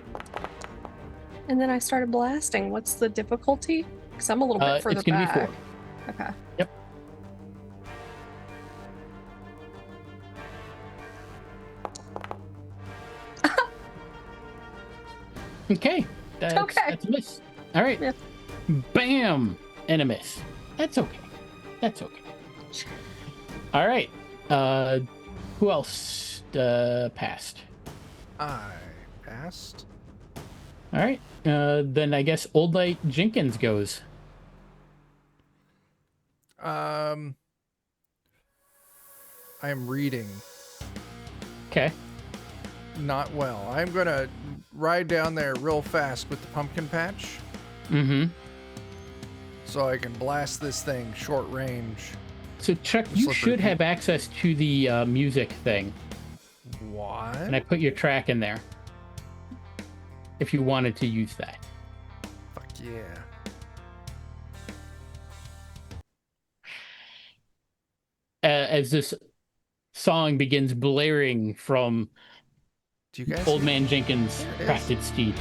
And then I started blasting. What's the difficulty? Because I'm a little bit further it's going to back. be 4. Okay. Yep. Okay. Okay. That's a miss. All right. Yeah. Bam! And a miss. That's okay. That's okay. All right. Who else passed? I passed. All right. Then I guess Old Knight Jenkins goes. I am reading. Okay. Not well. I'm gonna ride down there real fast with the pumpkin patch Mm-hmm. so I can blast this thing short range. So Chuck, you Slippery should Pete. have access to the music thing, What? and I put your track in there. If you wanted to use that. Fuck yeah. As this song begins blaring from Do you guys Old hear- Man Jenkins' There it is. crafted steed.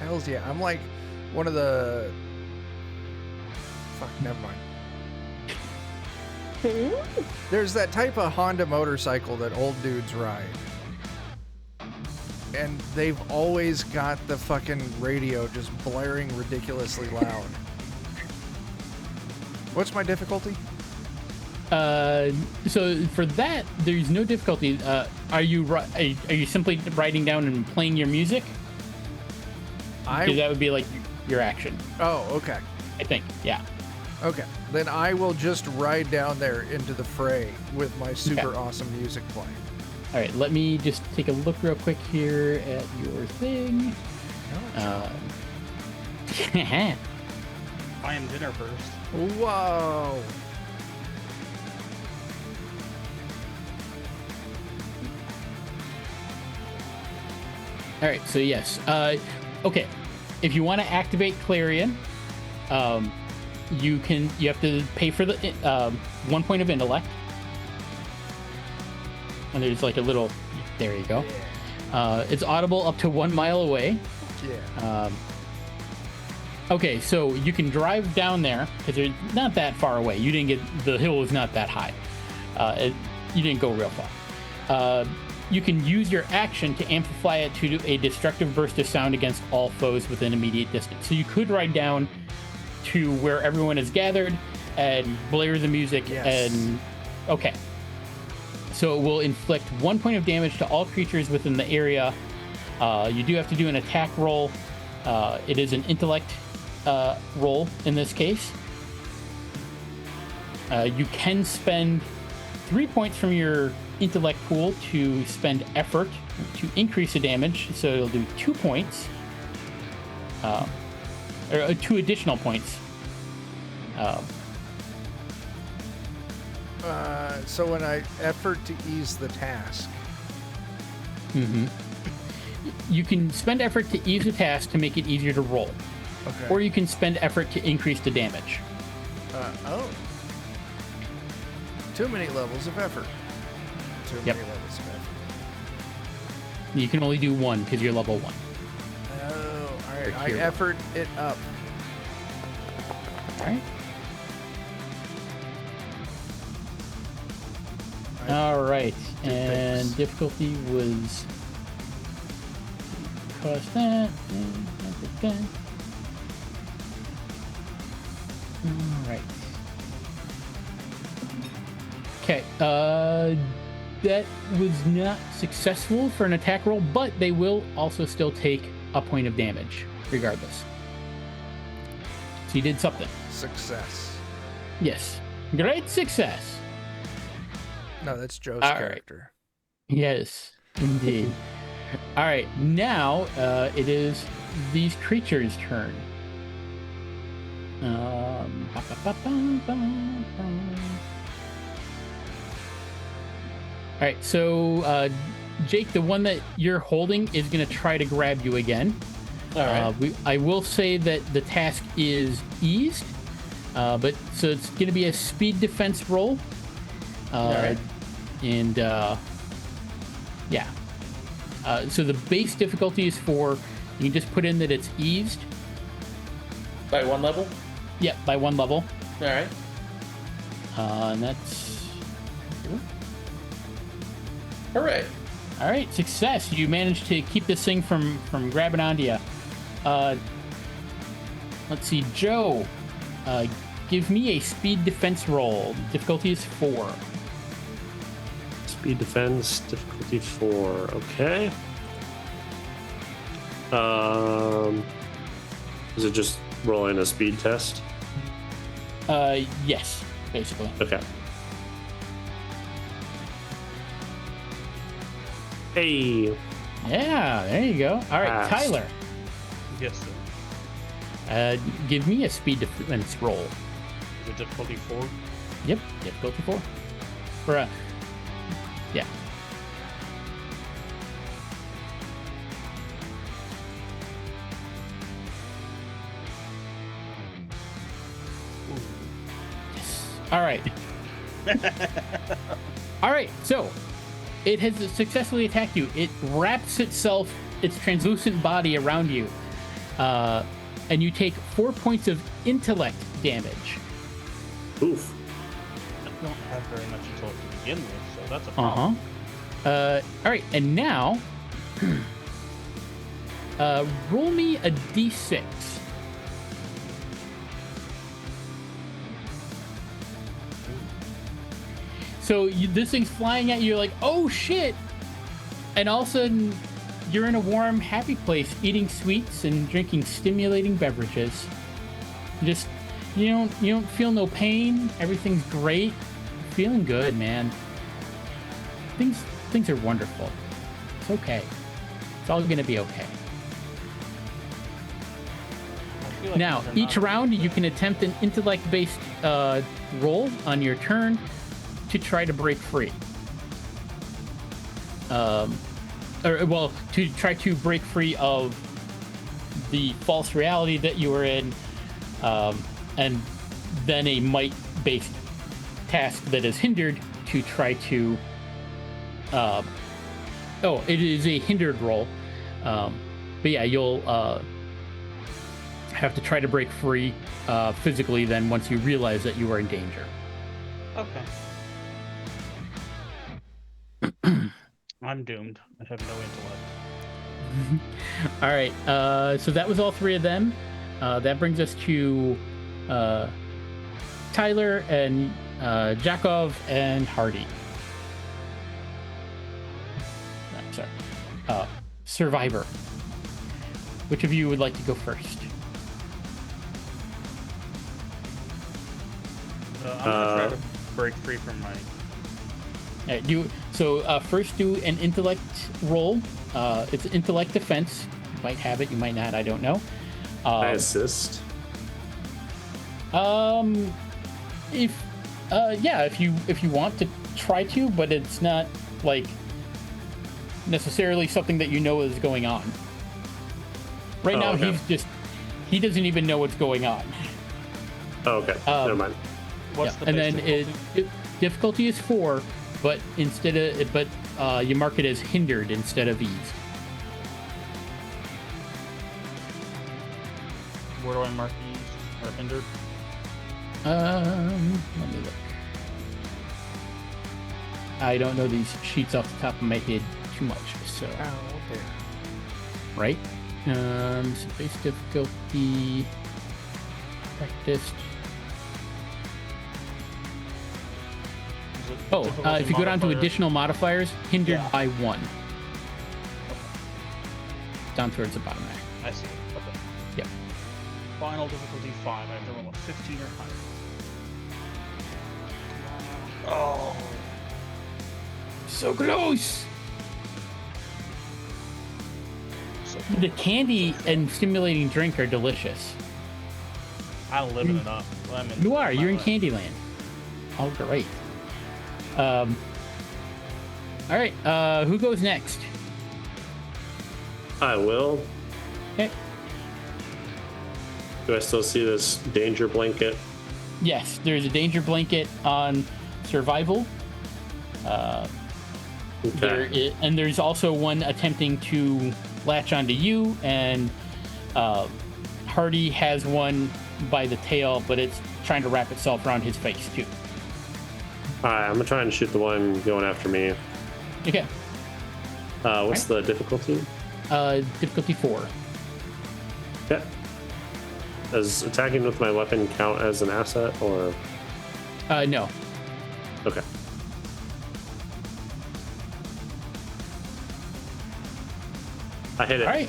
Hells yeah. I'm like one of the. Fuck, never mind. There's that type of Honda motorcycle that old dudes ride. And they've always got the fucking radio just blaring ridiculously loud. What's my difficulty? So for that, there's no difficulty. Are you simply writing down and playing your music? Because that would be like your action, Oh, okay. I think. Yeah. Okay. Then I will just ride down there into the fray with my super Okay. awesome music playing. All right. Let me just take a look real quick here at your thing. I am dinner first. Whoa. All right. So yes. Okay. If you want to activate Clarion, you have to pay for the 1 point of intellect, and there's like a little There you go. It's audible up to 1 mile away. Yeah. Okay, so you can drive down there because they're not that far away. You didn't get the hill is not that high. You didn't go real far. You can use your action to amplify it to a destructive burst of sound against all foes within immediate distance. So you could ride down to where everyone is gathered and blare the music. Yes. And okay. So it will inflict 1 point of damage to all creatures within the area. You do have to do an attack roll. It is an intellect roll in this case. You can spend 3 points from your intellect pool to spend effort to increase the damage. So it'll do 2 points. Or 2 additional points. So when I effort to ease the task. You can spend effort to ease the task to make it easier to roll. Okay. Or you can spend effort to increase the damage. Oh. Too many levels of effort. Too Yep. many levels of effort. You can only do 1 because you're level 1. Oh, all right. I Here. effort it up. All right. All right. do And things. difficulty was cost that. And that. All right. Okay. That was not successful for an attack roll, but they will also still take a point of damage, regardless. So you did something. Success. Yes. Great success. No, that's Joe's All right. character. Yes, indeed. All right, now it is these creatures' turn. All right, so Jake, the one that you're holding is going to try to grab you again. All right. I will say that the task is eased, but so it's going to be a speed defense roll. All right. And yeah. So the base difficulty is 4. You can just put in that it's eased. By 1 level? Yep, by 1 level. All right. And that's. All right. All right, success. You managed to keep this thing from grabbing onto you. Let's see, Joe. Give me a speed defense roll. Difficulty is 4. Speed defense, difficulty 4. Okay. Is it just rolling a speed test? Yes, basically. Okay. Hey. Yeah, there you go. All right, Passed. Tyler. Yes, sir. Give me a speed defense roll. Is it difficulty 4? Yep, difficulty 4. For yeah. Yes. All right. All right. So it has successfully attacked you. It wraps its translucent body around you, and you take 4 points of intellect damage. Oof. I don't have very much intellect to begin with, so that's a Uh problem. huh. All right, and now, roll me a d6. So this thing's flying at you, you're like, oh shit! And all of a sudden, you're in a warm, happy place, eating sweets and drinking stimulating beverages. Just you don't feel no pain. Everything's great. Feeling good, man. Things are wonderful. It's okay. It's all gonna be okay. I feel like Now, these are each not- round you can attempt an intellect-based roll on your turn to try to break free. To try to break free of the false reality that you were in, and then a might-based task that is hindered to try to Oh, it is a hindered roll. But yeah, you'll have to try to break free physically then once you realize that you are in danger. Okay. I'm doomed. I have no intellect. All right. So that was all three of them. That brings us to Tyler and Jakov and Hardy. Sorry. Survivor. Which of you would like to go first? I'm gonna try to break free from my. First do an intellect roll. It's intellect defense. You might have it, you might not. I don't know. I assist. If you want to try to, but it's not like necessarily something that you know is going on. Right now, okay. he doesn't even know what's going on. Oh, okay. Never mind. What's the and base then difficulty? difficulty is 4, but you mark it as hindered instead of eased. Where do I mark these? Or hindered? Let me look. I don't know these sheets off the top of my head too much, so. Oh, okay. Right? So base difficulty, practiced. Is it Oh, difficulty if you go down to modifier? additional modifiers, hindered Yeah. by 1. Down towards the bottom there. I see. Okay. Yep. Final difficulty 5. I have to roll a 15 or higher. Oh. So close! So The candy and stimulating drink are delicious. I'm living it up. I'm in You are. You're in my- Candyland. Oh, great. All right. Who goes next? I will. Okay. Do I still see this danger blanket? Yes, there's a danger blanket on survival. Okay. And there's also one attempting to latch onto you, and Hardy has one by the tail, but it's trying to wrap itself around his face too. Alright, I'm gonna try and shoot the one going after me. Okay. What's the difficulty? Difficulty 4. Okay. Does attacking with my weapon count as an asset, or? No. Okay. I hit it. All right.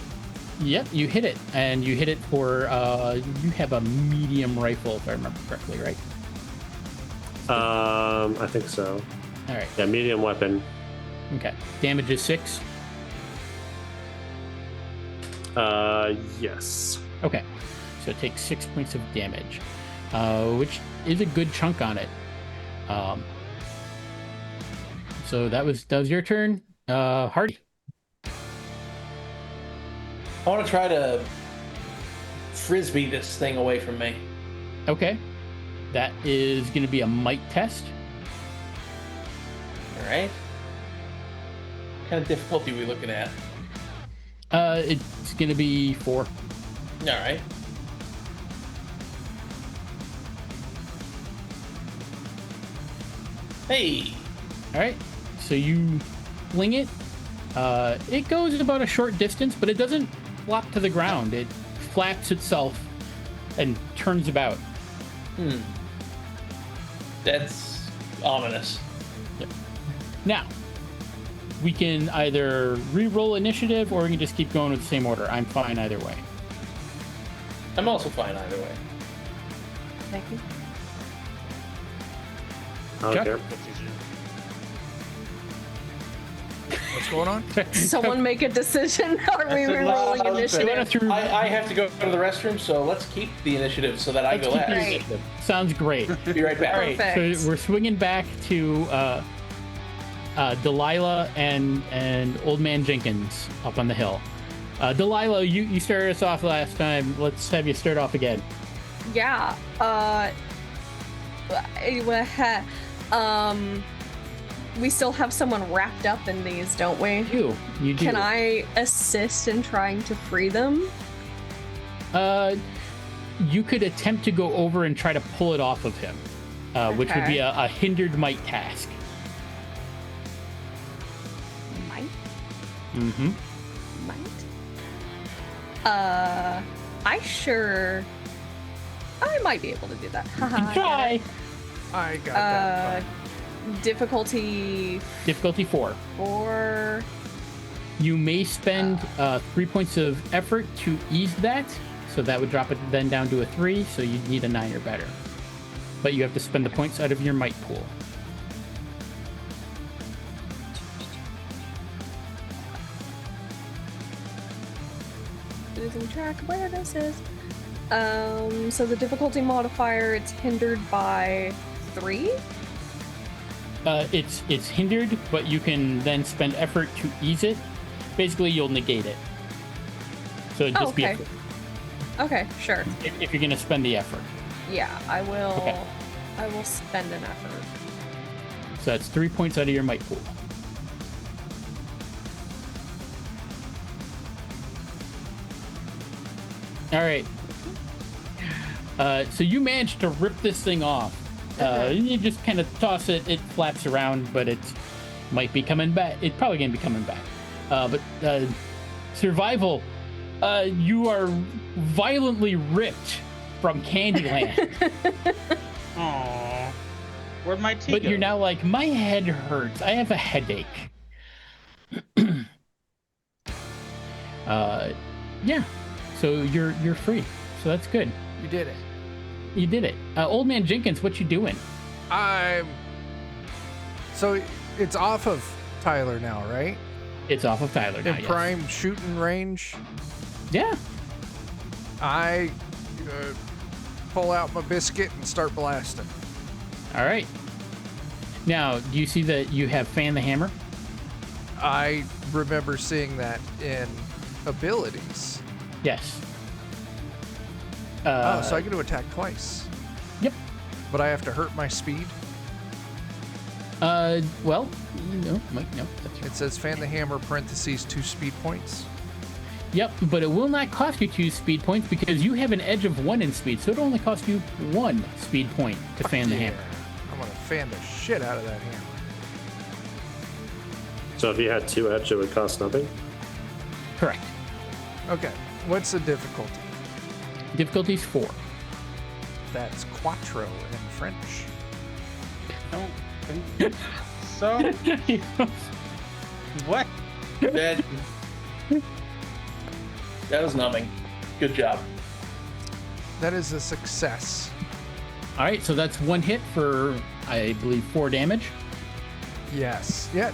Yep, you hit it, and you hit it for. You have a medium rifle, if I remember correctly, right? I think so. All right. Yeah, medium weapon. Okay. Damage is 6. Yes. Okay. So it takes 6 points of damage, which is a good chunk on it. So that was your turn, Hardy. I want to try to frisbee this thing away from me. Okay. That is going to be a might test. All right. What kind of difficulty are we looking at? It's going to be 4. All right. Hey. All right. So you fling it. It goes about a short distance, but it doesn't flop to the ground. It flaps itself and turns about. That's ominous. Now, we can either re-roll initiative or we can just keep going with the same order. I'm fine either way. I'm also fine either way. Thank you. I don't Chuck? care. That's easier. What's going on? Someone make a decision. Are we That's a re-rolling lot of initiative? I have to go to the restroom, so let's keep the initiative so that I Let's go keep the last. Right. initiative. Sounds great. Be right back. All right, Perfect. so we're swinging back to Delilah and Old Man Jenkins up on the hill. Delilah, you started us off last time. Let's have you start off again. Yeah. we still have someone wrapped up in these, don't we? You do. Can I assist in trying to free them? You could attempt to go over and try to pull it off of him, which would be a hindered might task. Might? Mm-hmm. Might? I might be able to do that. You can try. I got that. Difficulty Difficulty 4. 4. You may spend 3 points of effort to ease that, so that would drop it then down to a 3, so you'd need a 9 or better. But you have to spend the points out of your might pool. Losing track of where this is. So the difficulty modifier, it's hindered by 3? It's hindered, but you can then spend effort to ease it. Basically, you'll negate it. So it'd just be okay. Okay, sure. if you're going to spend the effort. Yeah, I will. Okay. I will spend an effort. So that's 3 points out of your might pool. All right. So you managed to rip this thing off. You just kind of toss it. It flaps around, but it might be coming back. It's probably going to be coming back. But survival, you are violently ripped from Candyland. Aww. Where'd my tea But go? you're now like, my head hurts. I have a headache. Yeah. So you're free. So that's good. You did it. You did it. Old Man Jenkins, what you doing? So it's off of Tyler now, right? It's off of Tyler now. In Yes. prime shooting range. Yeah. I pull out my biscuit and start blasting. All right. Now, do you see that you have Fan the Hammer? I remember seeing that in abilities. Yes. So I get to attack twice. Yep. But I have to hurt my speed. Well, no, Mike, no. That's right. It says fan the hammer, parentheses, 2 speed points. Yep, but it will not cost you 2 speed points because you have an edge of 1 in speed, so it'll only cost you 1 speed point to fan the hammer. I'm going to fan the shit out of that hammer. So if you had 2 edge, it would cost nothing? Correct. Okay. What's the difficulty? Difficulty's 4. That's quattro in French. Don't think so. What? That was numbing. Good job. That is a success. All right, so that's 1 hit for, I believe, 4 damage. Yes. Yeah.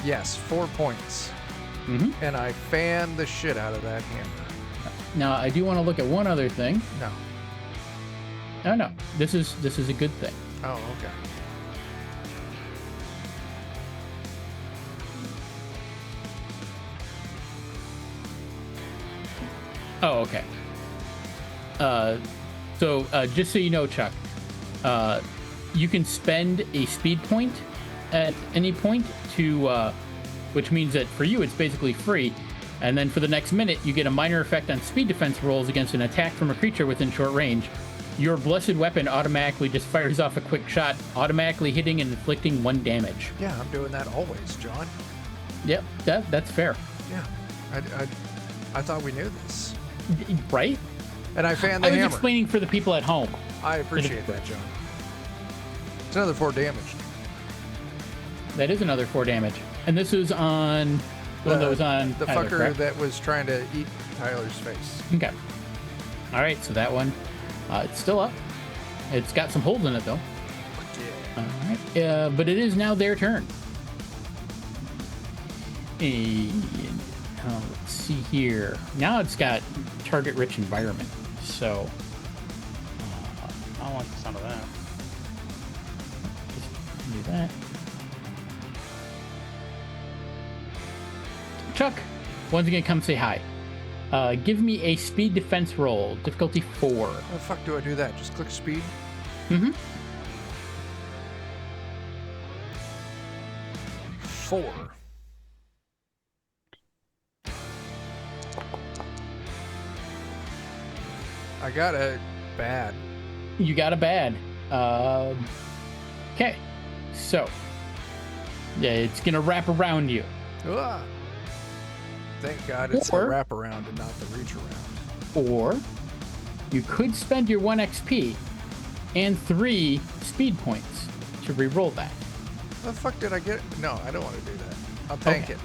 Yes. 4 points. Mm-hmm. And I fan the shit out of that hammer. Now, I do want to look at one other thing. No. Oh, no. This is a good thing. Oh, okay. Oh, okay. So just so you know, Chuck, you can spend a speed point at any point to, which means that for you it's basically free. And then for the next minute, you get a minor effect on speed defense rolls against an attack from a creature within short range. Your blessed weapon automatically just fires off a quick shot, automatically hitting and inflicting 1 damage. Yeah, I'm doing that always, John. Yep, that's fair. Yeah. I thought we knew this. Right? And I fan the I was hammer. explaining for the people at home. I appreciate that, John. It's another 4 damage. That is another 4 damage. And this is on the one that was on the Tyler, fucker correct? that was trying to eat Tyler's face. Okay. All right, so that one, it's still up. It's got some holes in it, though. All right. But it is now their turn. And, let's see here. Now it's got target-rich environment. So, I don't like the sound of that. just do that. Chuck, once again, come say hi. Give me a speed defense roll, difficulty 4. How the fuck do I do that? Just click speed? Mm-hmm. 4. I got a bad. You got a bad. Okay. So, yeah, it's going to wrap around you. Ah. Thank God it's Or- the wrap around and not the reach around. Or you could spend your 1 XP and 3 speed points to re-roll that. The fuck did I get? No, I don't want to do that. I'll tank Okay. it.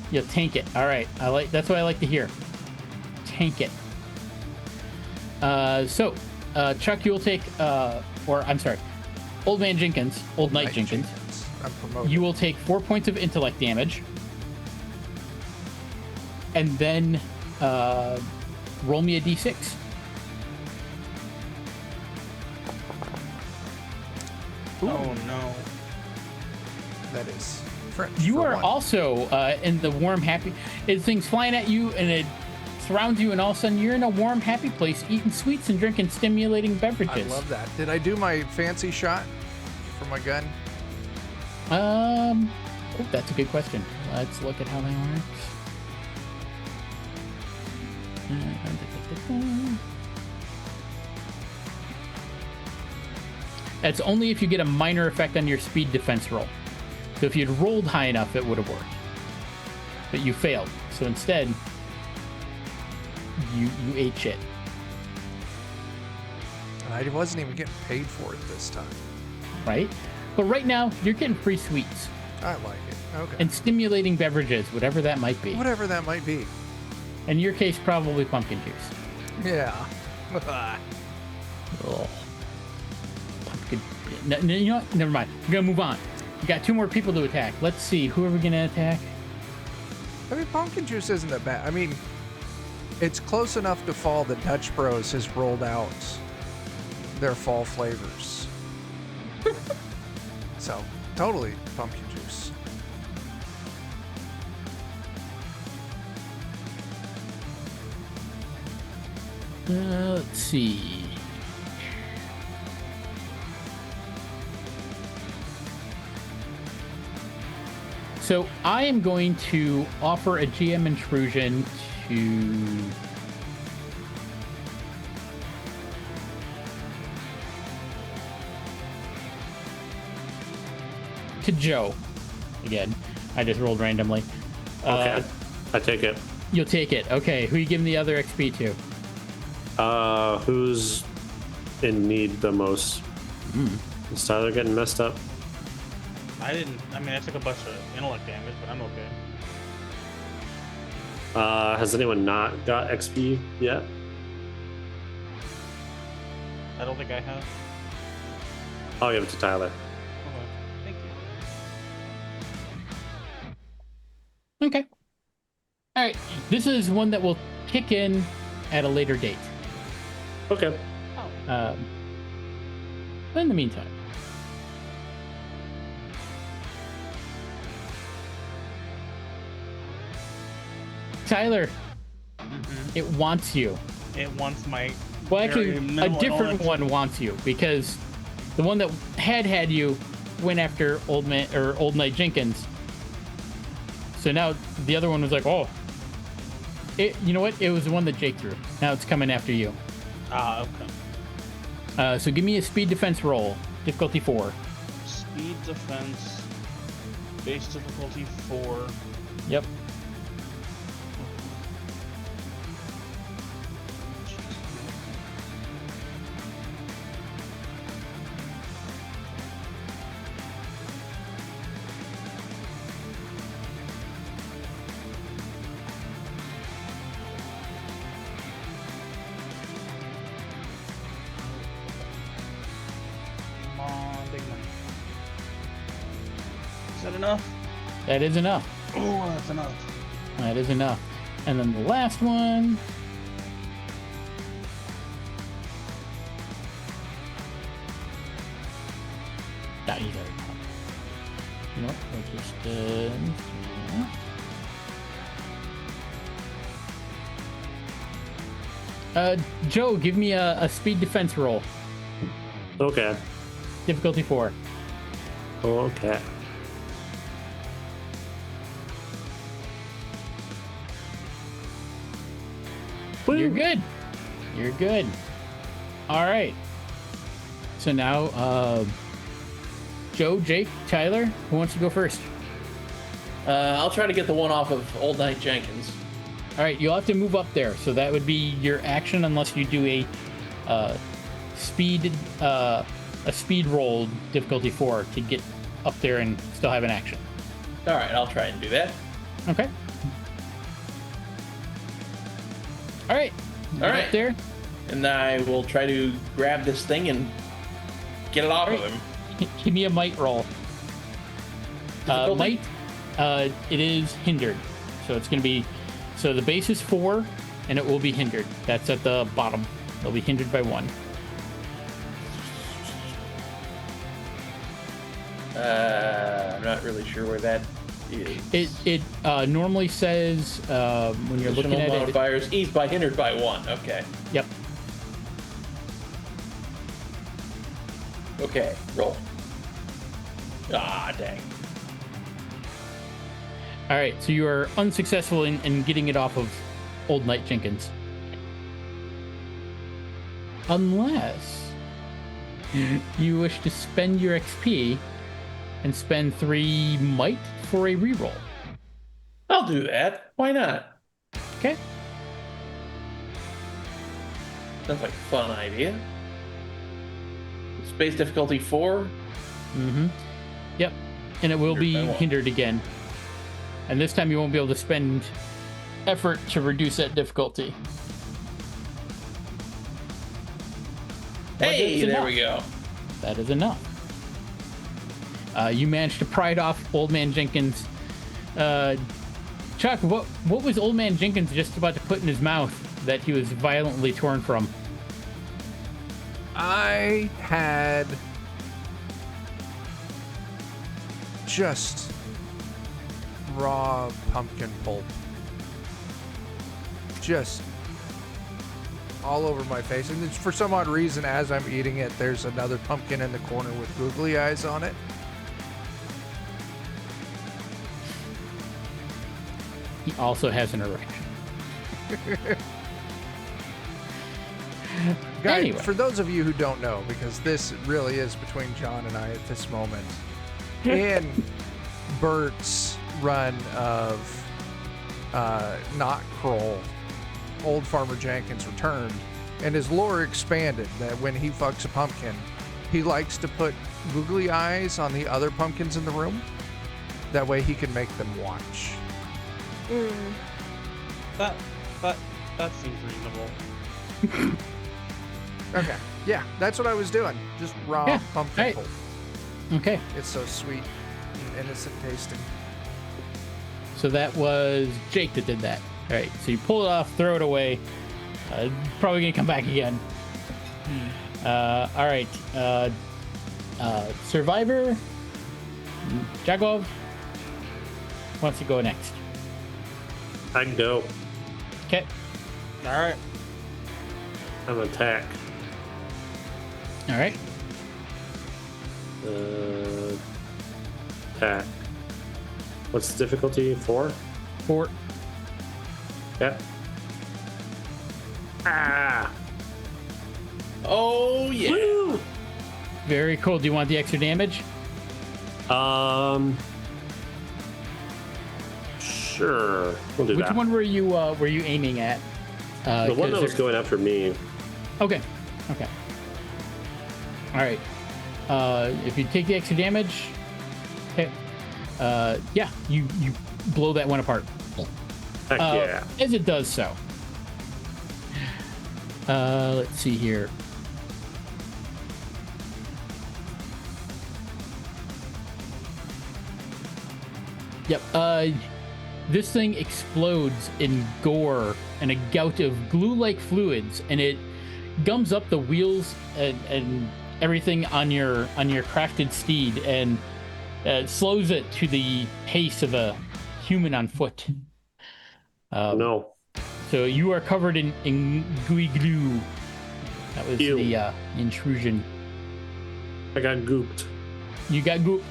You'll tank it. All right. That's what I like to hear. Tank it. So, Chuck, you'll take, I'm sorry, Old Knight Jenkins. I'm promoted. You will take 4 points of intellect damage. And then roll me a d6. Oh no. That is French. You for are one. also in the warm, happy. Thing's flying at you, and it surrounds you, and all of a sudden you're in a warm, happy place, eating sweets and drinking stimulating beverages. I love that. Did I do my fancy shot for my gun? Oh, that's a good question. Let's look at how that works. That's only if you get a minor effect on your speed defense roll. So if you'd rolled high enough, it would have worked. But you failed. So instead, you ate shit. I wasn't even getting paid for it this time. Right? But right now, you're getting free sweets I like it. Okay. and stimulating beverages, whatever that might be. Whatever that might be. In your case, probably pumpkin juice. Yeah. Ugh. Pumpkin. No, you know what? Never mind. We're gonna move on. We got 2 more people to attack. Let's see. Who are we gonna attack? I mean, pumpkin juice isn't that bad. I mean, it's close enough to fall that Dutch Bros has rolled out their fall flavors. So, totally pumpkin juice. Let's see. So I am going to offer a GM intrusion to Joe. Again, I just rolled randomly. Okay. I take it. You'll take it. Okay, who you giving the other XP to? Who's in need the most? Is Tyler getting messed up? I took a bunch of intellect damage, but I'm okay. Has anyone not got XP yet? I don't think I have. I'll give it to Tyler. Okay. Thank you. Okay. All right. This is one that will kick in at a later date. Okay. But in the meantime, Tyler, it wants you. It wants my. Well, actually, very a minimal different intellect. one wants you because the one that had you went after Old Knight Jenkins. So now the other one was like, oh, you know what? It was the one that Jake threw. Now it's coming after you. Okay. So give me a speed defense roll, difficulty 4. Speed defense, base difficulty 4. Yep. Come on, big money. Is that enough? That is enough. Oh, that's enough. That is enough. And then the last one. Nah, you got it. You know what? We'll just yeah. Joe, give me a speed defense roll. Okay. Difficulty 4. Okay. You're good. You're good. All right. So now, Joe, Jake, Tyler, who wants to go first? I'll try to get the one off of Old Knight Jenkins. All right, you'll have to move up there. So that would be your action, unless you do a speed roll difficulty 4 to get up there and still have an action. All right, I'll try and do that. Okay. All right. All right. Up there. And I will try to grab this thing and get it off of him. Give me a might roll. Difficulty? Might, it is hindered. So it's going to be, so the base is 4, and it will be hindered. That's at the bottom. It'll be hindered by 1. I'm not really sure where that is. It normally says when you're looking at modifiers, ease by hindered by 1. Okay. Yep. Okay, roll. Ah, dang. All right, so you are unsuccessful in getting it off of Old Knight Jenkins. Unless you wish to spend your XP and spend 3 might for a reroll. I'll do that. Why not? Okay. Sounds like a fun idea. Space difficulty 4. Mm-hmm. Yep. And it will be Hindered by 1. hindered again. And this time you won't be able to spend effort to reduce that difficulty. But Hey, it's there enough. we go. That is enough. You managed to pry it off Old Man Jenkins. Chuck, what was Old Man Jenkins just about to put in his mouth that he was violently torn from? I had just raw pumpkin pulp. Just all over my face. And for some odd reason, as I'm eating it, there's another pumpkin in the corner with googly eyes on it. He also has an erection. Guys, Anyway. for those of you who don't know, because this really is between John and I at this moment, in Bert's run of Not Kroll, Old Farmer Jenkins returned, and his lore expanded that when he fucks a pumpkin, he likes to put googly eyes on the other pumpkins in the room. That way he can make them watch. That seems reasonable. Okay. Yeah, that's what I was doing. Just raw Yeah, pumpkin right. pulp. Okay. It's so sweet and innocent tasting. So that was Jake that did that. All right. So you pull it off, throw it away. Probably going to come back again. All right. Survivor. Jagov wants to go next. I can go. Okay. All right. I'm an attack. All right. Attack. What's the difficulty? 4? 4. Yeah. Ah! Oh, yeah. Woo! Very cool. Do you want the extra damage? Sure. We'll do Which that. one were you aiming at? The one that 'cause was there- going after me. Okay. Okay. All right. If you take the extra damage, okay. Yeah, you blow that one apart. Heck yeah. As it does so. Let's see here. Yep. This thing explodes in gore and a gout of glue-like fluids, and it gums up the wheels and everything on your crafted steed, and slows it to the pace of a human on foot. No. So you are covered in gooey glue. That was Ew. the intrusion. I got gooped. You got gooped.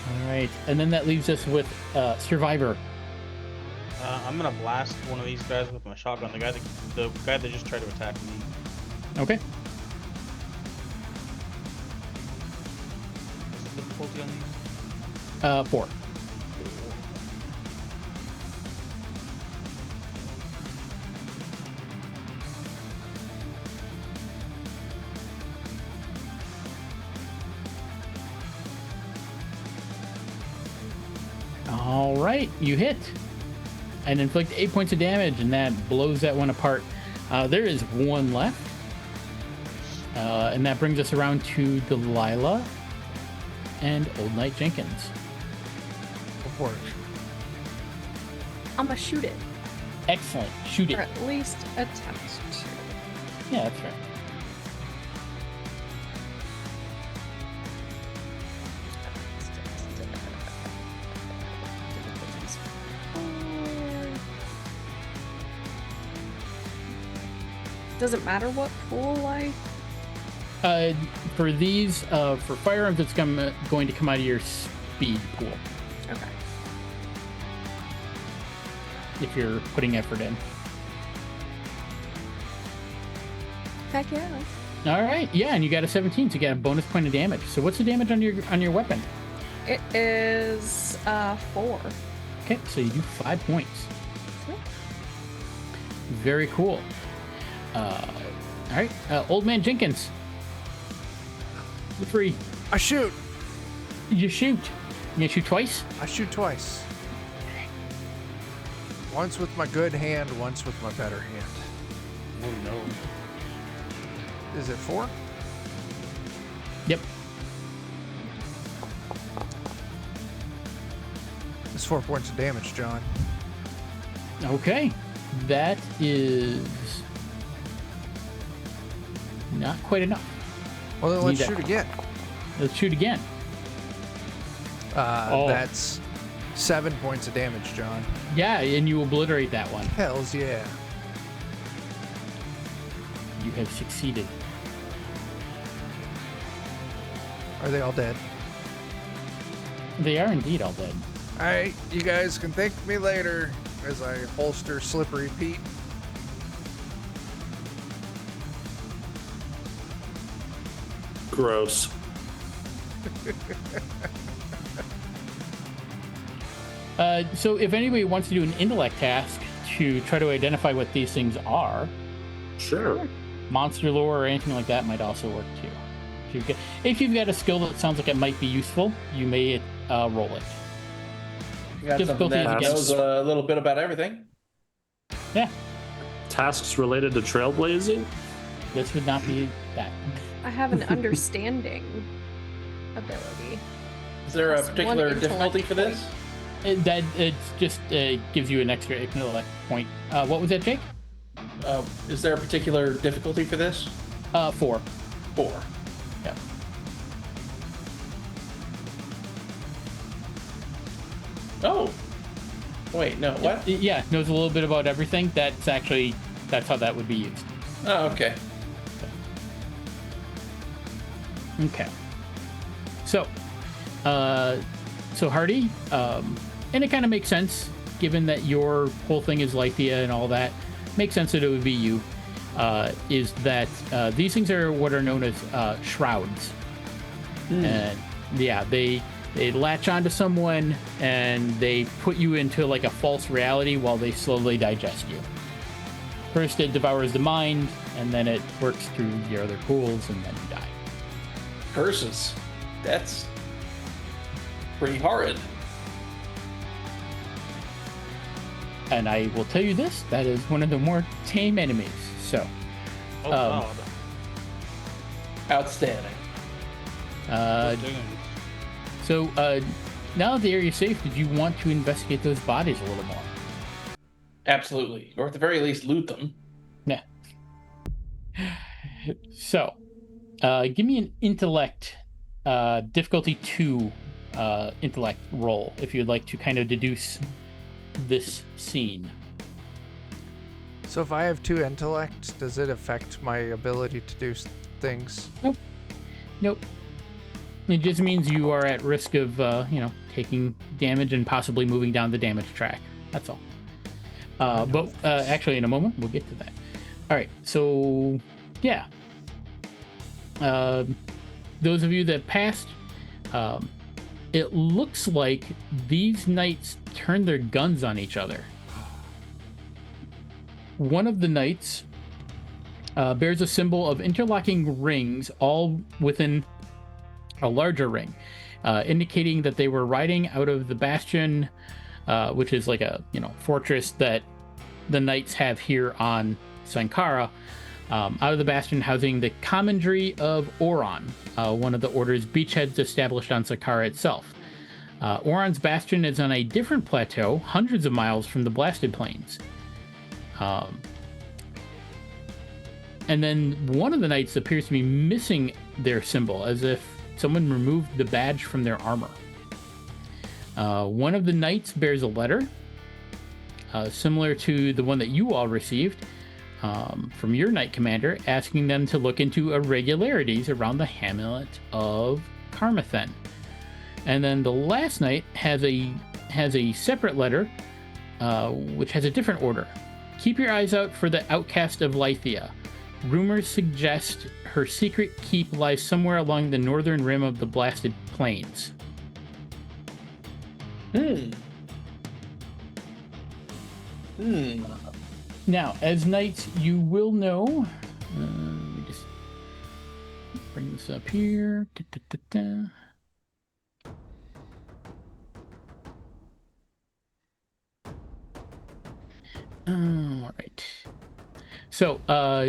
All right, and then that leaves us with Survivor. I'm gonna blast one of these guys with my shotgun. The guy that just tried to attack me. Okay. What's the difficulty on these? 4. All right, you hit and inflict 8 points of damage, and that blows that one apart. There is one left, and that brings us around to Delilah and Old Knight Jenkins. Go for it. I'm gonna shoot it, Excellent, shoot or it. at least attempt to. Yeah, that's right. Doesn't matter what pool I. For these, for firearms, it's going to come out of your speed pool Okay. if you're putting effort in. Heck yeah. All right, yeah, and you got a 17, so you got a bonus point of damage. So what's the damage on your weapon? It is 4. Okay, so you do 5 points. Sweet. Very cool. All right, Old Man Jenkins. You're free. I shoot. You shoot. You gonna shoot twice? I shoot twice. Once with my good hand, once with my better hand. Oh no. Is it 4? Yep. It's 4 points of damage, John. Okay, that is not quite enough. Well, then let's Need shoot that. again. Let's shoot again. Oh. That's 7 points of damage, John. Yeah, and you obliterate that one. Hells yeah. You have succeeded. Are they all dead? They are indeed all dead. Alright, you guys can thank me later as I holster Slippery Pete. Gross. So if anybody wants to do an intellect task to try to identify what these things are, Sure. monster lore or anything like that might also work too. If you've got a skill that sounds like it might be useful, you may roll it. You got something Difficulty that against- knows a little bit about everything. Yeah, Tasks related to trailblazing? this would not be that. I have an understanding ability. Is there a Plus one particular intellect difficulty for this? It just gives you an extra intellect point. What was that, Jake? Is there a particular difficulty for this? 4. 4. Yeah. Oh. Wait, no, what? Yeah, knows a little bit about everything. That's how that would be used. Oh, okay. Okay. So, Hardy, and it kind of makes sense given that your whole thing is Lythia and all that. Makes sense that it would be you. Is that these things are what are known as shrouds, and yeah, they latch onto someone and they put you into like a false reality while they slowly digest you. First, it devours the mind, and then it works through your other pools, and then you die. Curses. That's pretty horrid. And I will tell you this, that is one of the more tame enemies. So, Oh god. Outstanding. Doomed. so now that the area's safe, did you want to investigate those bodies a little more? Absolutely. Or at the very least, loot them. Yeah. So, give me an intellect, difficulty 2 intellect roll, if you'd like to kind of deduce this scene. So if I have 2 intellect, does it affect my ability to do things? Nope. It just means you are at risk of, taking damage and possibly moving down the damage track. That's all. But actually, in a moment, we'll get to that. All right, so yeah. Those of you that passed, it looks like these knights turned their guns on each other. One of the knights bears a symbol of interlocking rings, all within a larger ring, indicating that they were riding out of the bastion, which is like a fortress that the knights have here on Sancara, out of the bastion housing the commandery of Oron, one of the Order's beachheads established on Sancara itself. Oron's bastion is on a different plateau, hundreds of miles from the blasted plains. And then one of the knights appears to be missing their symbol, as if someone removed the badge from their armor. One of the knights bears a letter, similar to the one that you all received, from your knight commander, asking them to look into irregularities around the hamlet of Carmathen. And then the last knight has a separate letter, which has a different order. Keep your eyes out for the outcast of Lythia. Rumors suggest her secret keep lies somewhere along the northern rim of the blasted plains. Now, as knights, you will know. Let me just bring this up here. All right. So,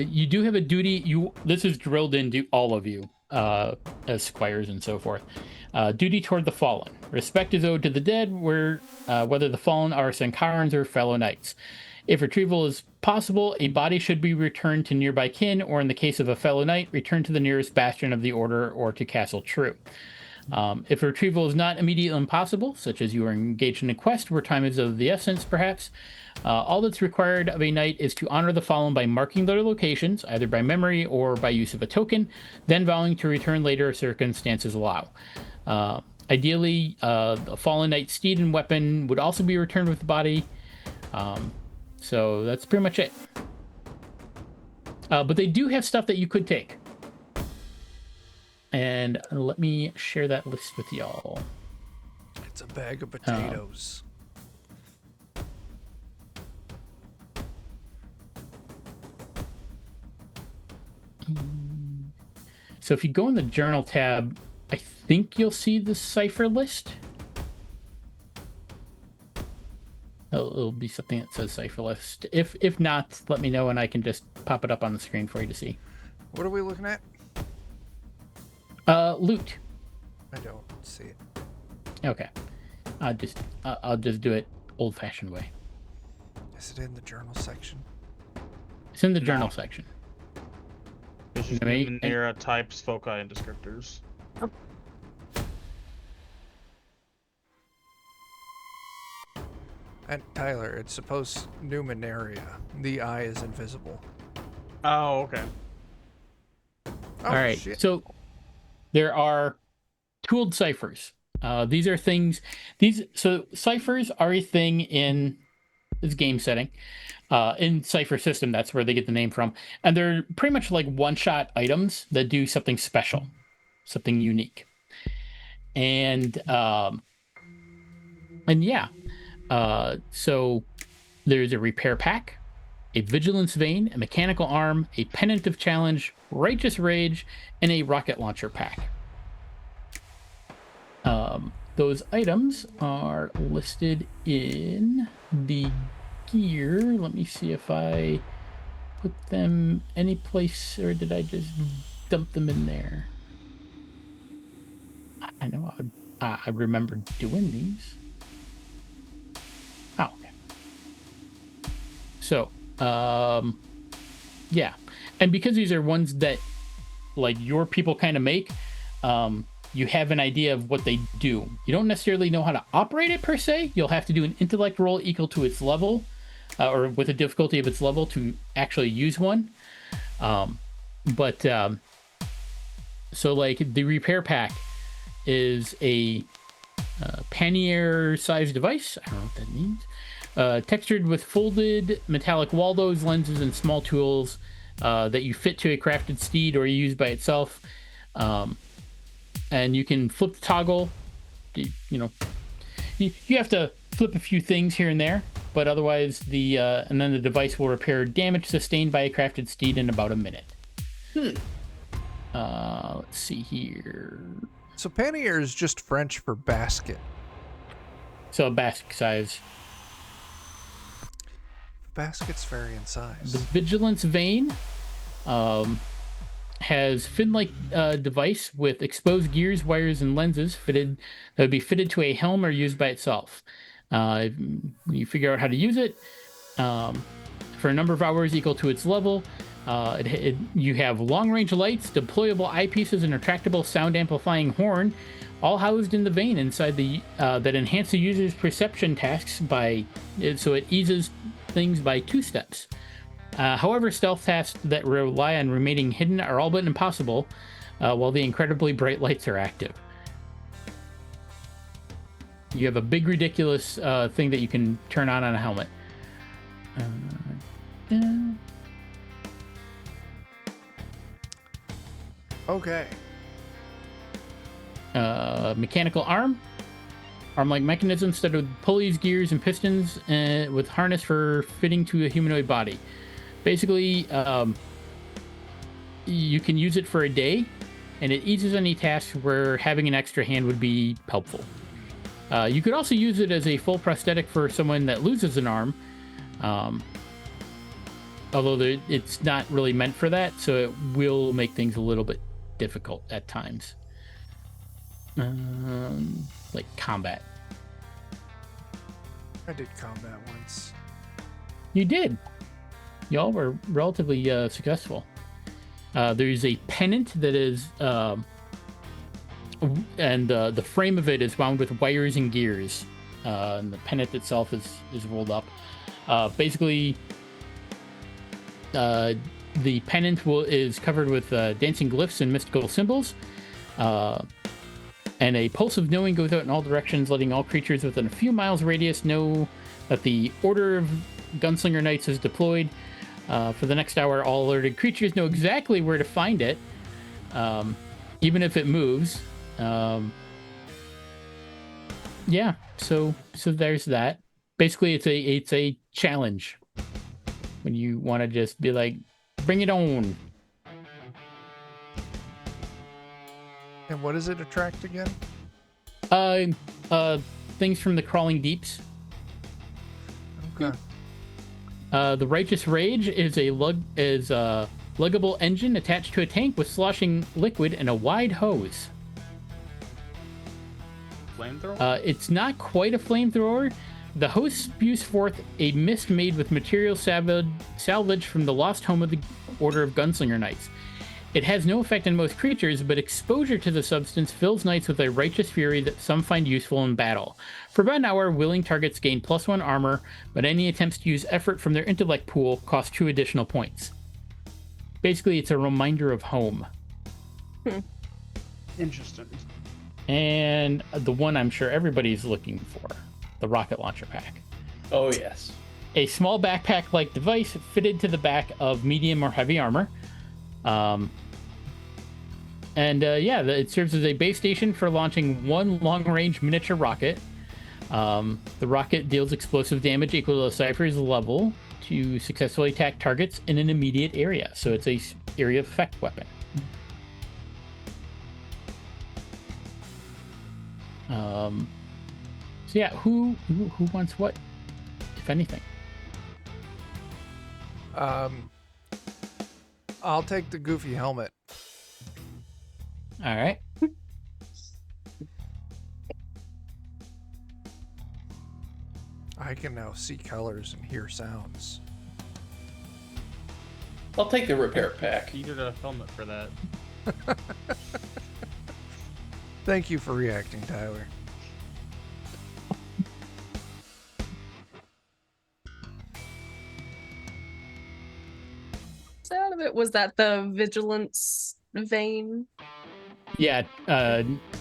you do have a duty. This is drilled into all of you, as squires and so forth. Duty toward the fallen. Respect is owed to the dead, whether the fallen are Sankarans or fellow knights. If retrieval is possible, a body should be returned to nearby kin, or in the case of a fellow knight, returned to the nearest bastion of the order or to Castle True. If retrieval is not immediately impossible, such as you are engaged in a quest where time is of the essence, perhaps, all that's required of a knight is to honor the fallen by marking their locations, either by memory or by use of a token, then vowing to return later if circumstances allow. Ideally, the fallen knight's steed and weapon would also be returned with the body. So that's pretty much it. But they do have stuff that you could take. And let me share that list with y'all. It's a bag of potatoes. So if you go in the journal tab, I think you'll see the cipher list. It'll be something that says cipher list. If not, let me know and I can just pop it up on the screen for you to see. What are we looking at? Loot. I don't see it. Okay. I'll just do it old-fashioned way. Is it in the journal section? It's in the journal section. It's just moving era, types, foci, and descriptors. Oh. And Tyler, it's supposed Numenaria. The eye is invisible. Oh, okay. Oh, All right. shit. So there are tooled ciphers. These are things. So ciphers are a thing in this game setting. In Cipher System, that's where they get the name from. And they're pretty much like one-shot items that do something special, something unique. And yeah. So there's a repair pack, a vigilance vein, a mechanical arm, a pennant of challenge, righteous rage, and a rocket launcher pack. Those items are listed in the gear. Let me see if I put them any place, or did I just dump them in there? I know I remember doing these. Oh, okay. So, yeah. And because these are ones that, like, your people kind of make, you have an idea of what they do. You don't necessarily know how to operate it, per se. You'll have to do an intellect roll equal to its level, or with a difficulty of its level to actually use one. So, like, the repair pack is a pannier-sized device. I don't know what that means. textured with folded metallic Waldos, lenses, and small tools that you fit to a crafted steed or use by itself. And you can flip the toggle. You have to flip a few things here and there, but otherwise and then the device will repair damage sustained by a crafted steed in about a minute. Let's see here. So pannier is just French for basket. So basket size. Baskets vary in The size. Vigilance Vein has fin-like device with exposed gears, wires, and lenses that would be fitted to a helm or used by itself. You figure out how to use it for a number of hours equal to its level. You have long-range lights, deployable eyepieces, and retractable sound-amplifying horn, all housed in the vein inside that enhance the user's perception tasks so it eases things by 2 steps. However, stealth tasks that rely on remaining hidden are all but impossible, while the incredibly bright lights are active. You have a big, ridiculous thing that you can turn on a helmet. Okay. Mechanical arm-like mechanism studded with pulleys, gears, and pistons, with harness for fitting to a humanoid body. Basically, you can use it for a day, and it eases any tasks where having an extra hand would be helpful. You could also use it as a full prosthetic for someone that loses an arm, although it's not really meant for that, so it will make things a little bit difficult at times. Like combat. I did combat once. You did. Y'all were relatively successful. There's a pennant that is, and the frame of it is wound with wires and gears. And the pennant itself is rolled up. Basically, the pennant is covered with dancing glyphs and mystical symbols. And a pulse of knowing goes out in all directions, letting all creatures within a few miles radius know that the Order of Gunslinger Knights is deployed. For the next hour, all alerted creatures know exactly where to find it, even if it moves. Yeah, so there's that. Basically, it's a challenge when you want to just be like, bring it on. And what does it attract again? Things from the crawling deeps. Okay. The Righteous Rage is a luggable engine attached to a tank with sloshing liquid and a wide hose. Flamethrower? It's not quite a flamethrower. The hose spews forth a mist made with material salvaged from the lost home of the Order of Gunslinger Knights. It has no effect on most creatures, but exposure to the substance fills knights with a righteous fury that some find useful in battle. For about an hour, willing targets gain +1 armor, but any attempts to use effort from their intellect pool cost 2 additional points. Basically, it's a reminder of home. Interesting. And the one I'm sure everybody's looking for, the rocket launcher pack. Oh, yes. A small backpack-like device fitted to the back of medium or heavy armor. It serves as a base station for launching one long-range miniature rocket. The rocket deals explosive damage equal to the Cypher's level to successfully attack targets in an immediate area. So it's a area effect weapon. Who wants what, if anything? I'll take the goofy helmet. All right. I can now see colors and hear sounds. I'll take the repair pack. You needed a helmet for that. Thank you for reacting, Tyler. Out of it, was that the vigilance vein? Yeah,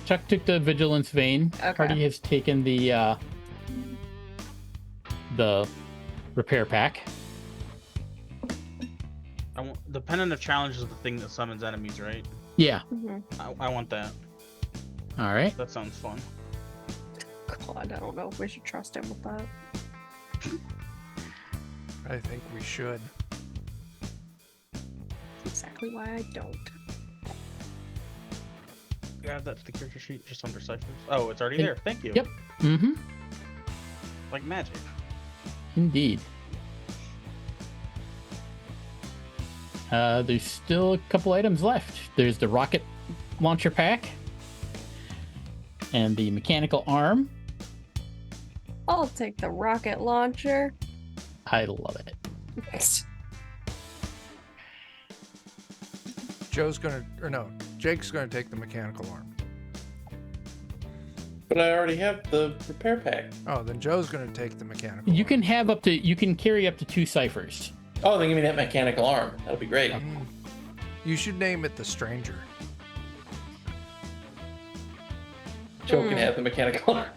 Chuck took the vigilance vein. Okay. Hardy has taken the the repair pack. The Pendant of Challenge is the thing that summons enemies, right? Yeah. I want that. All right. That sounds fun. God, I don't know if we should trust him with that. I think we should. That's exactly why I don't. You have that to the character sheet just under ciphers. Oh, it's already there. Thank you. Yep. Mm-hmm. Like magic. Indeed. There's still a couple items left. There's the rocket launcher pack and the mechanical arm. I'll take the rocket launcher. I love it. Jake's gonna take the mechanical arm. But I already have the repair pack. Oh, then Joe's gonna take the mechanical You arm. can carry up to 2 ciphers. Oh, then give me that mechanical arm. That'll be great. You should name it the Stranger. Joe can have the mechanical arm.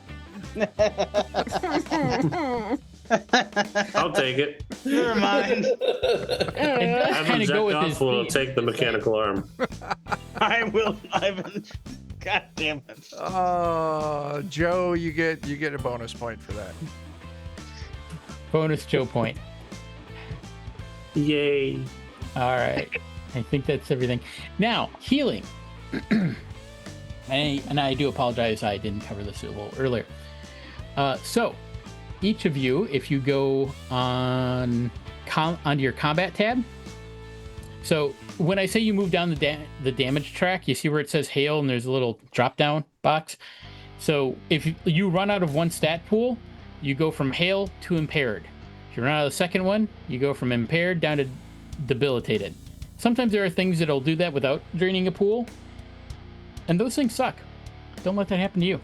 I'll take it. Never mind. It does Ivan kind of go with his Jekoff will theme. take the mechanical arm. I will, Ivan. God damn it. Oh, Joe, you get a bonus point for that. Bonus Joe point. Yay. All right. I think that's everything. Now, healing. And I do apologize, I didn't cover this a little earlier. So, each of you, if you go onto your combat tab. So, when I say you move down the damage track, you see where it says hail and there's a little drop down box. So, if you run out of one stat pool, you go from hail to impaired. If you run out of the second one, you go from impaired down to debilitated. Sometimes there are things that'll do that without draining a pool, and those things suck. Don't let that happen to you.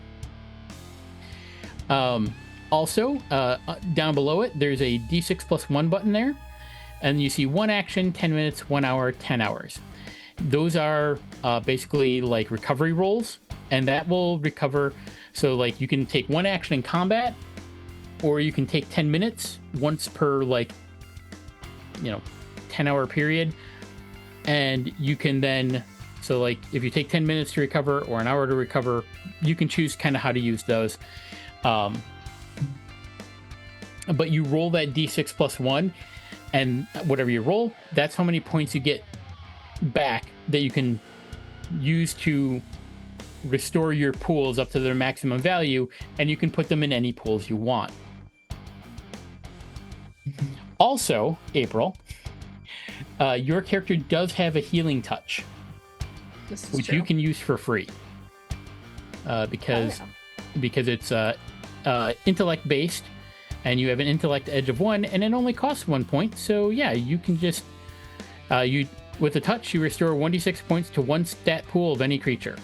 Also, down below it, there's a D6 plus 1 button there, and you see 1 action, 10 minutes, 1 hour, 10 hours. Those are basically like recovery rolls, and that will recover. So like you can take 1 action in combat, or you can take 10 minutes once per 10-hour period, and you can then, so like if you take 10 minutes to recover or an hour to recover, you can choose kind of how to use those. But you roll that D6 plus 1, and whatever you roll, that's how many points you get back that you can use to restore your pools up to their maximum value, and you can put them in any pools you want. Also, April, your character does have a healing touch, which you can use for free, because it's intellect based, and you have an intellect edge of 1, and it only costs 1 point. So yeah, you can just with a touch, you restore 1d6 points to 1 stat pool of any creature.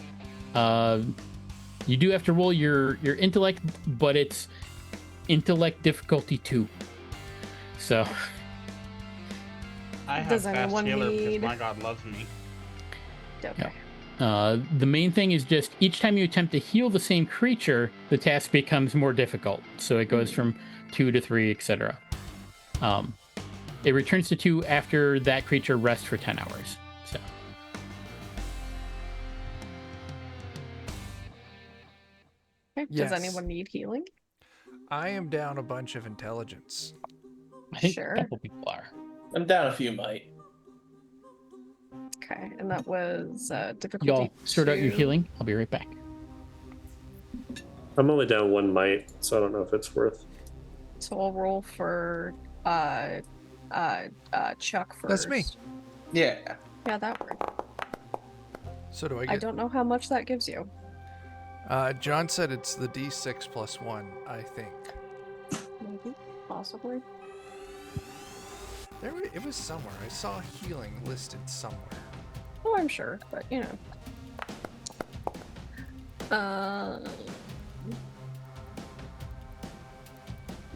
You do have to roll your intellect, but it's intellect difficulty 2. So I have Does fast anyone healer need- because my god loves me. Okay. the main thing is just each time you attempt to heal the same creature, the task becomes more difficult. So it goes from 2 to 3, etc. It returns to 2 after that creature rests for 10 hours. So Okay. Yes. Does anyone need healing? I am down a bunch of intelligence. I think Sure. a couple people are. I'm down a few might. Okay, and that was difficulty. Y'all sort out your 2. healing. I'll be right back. I'm only down 1 might, so I don't know if it's worth. So I'll roll for Chuck first. That's me. Yeah. Yeah, that worked. So do I I get? don't know how much that gives you. John said it's the D6 plus 1, I think. Maybe, possibly. It was somewhere. I saw healing listed somewhere. Oh, I'm sure, but you know.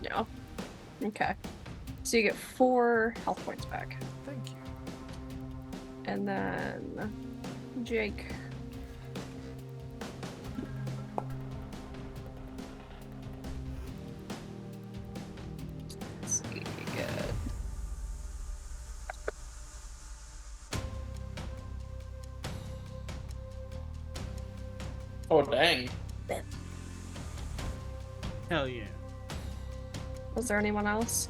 Yeah. Okay. So you get 4 health points back. Thank you. And then Jake. Oh, dang. Hell yeah. Was there anyone else?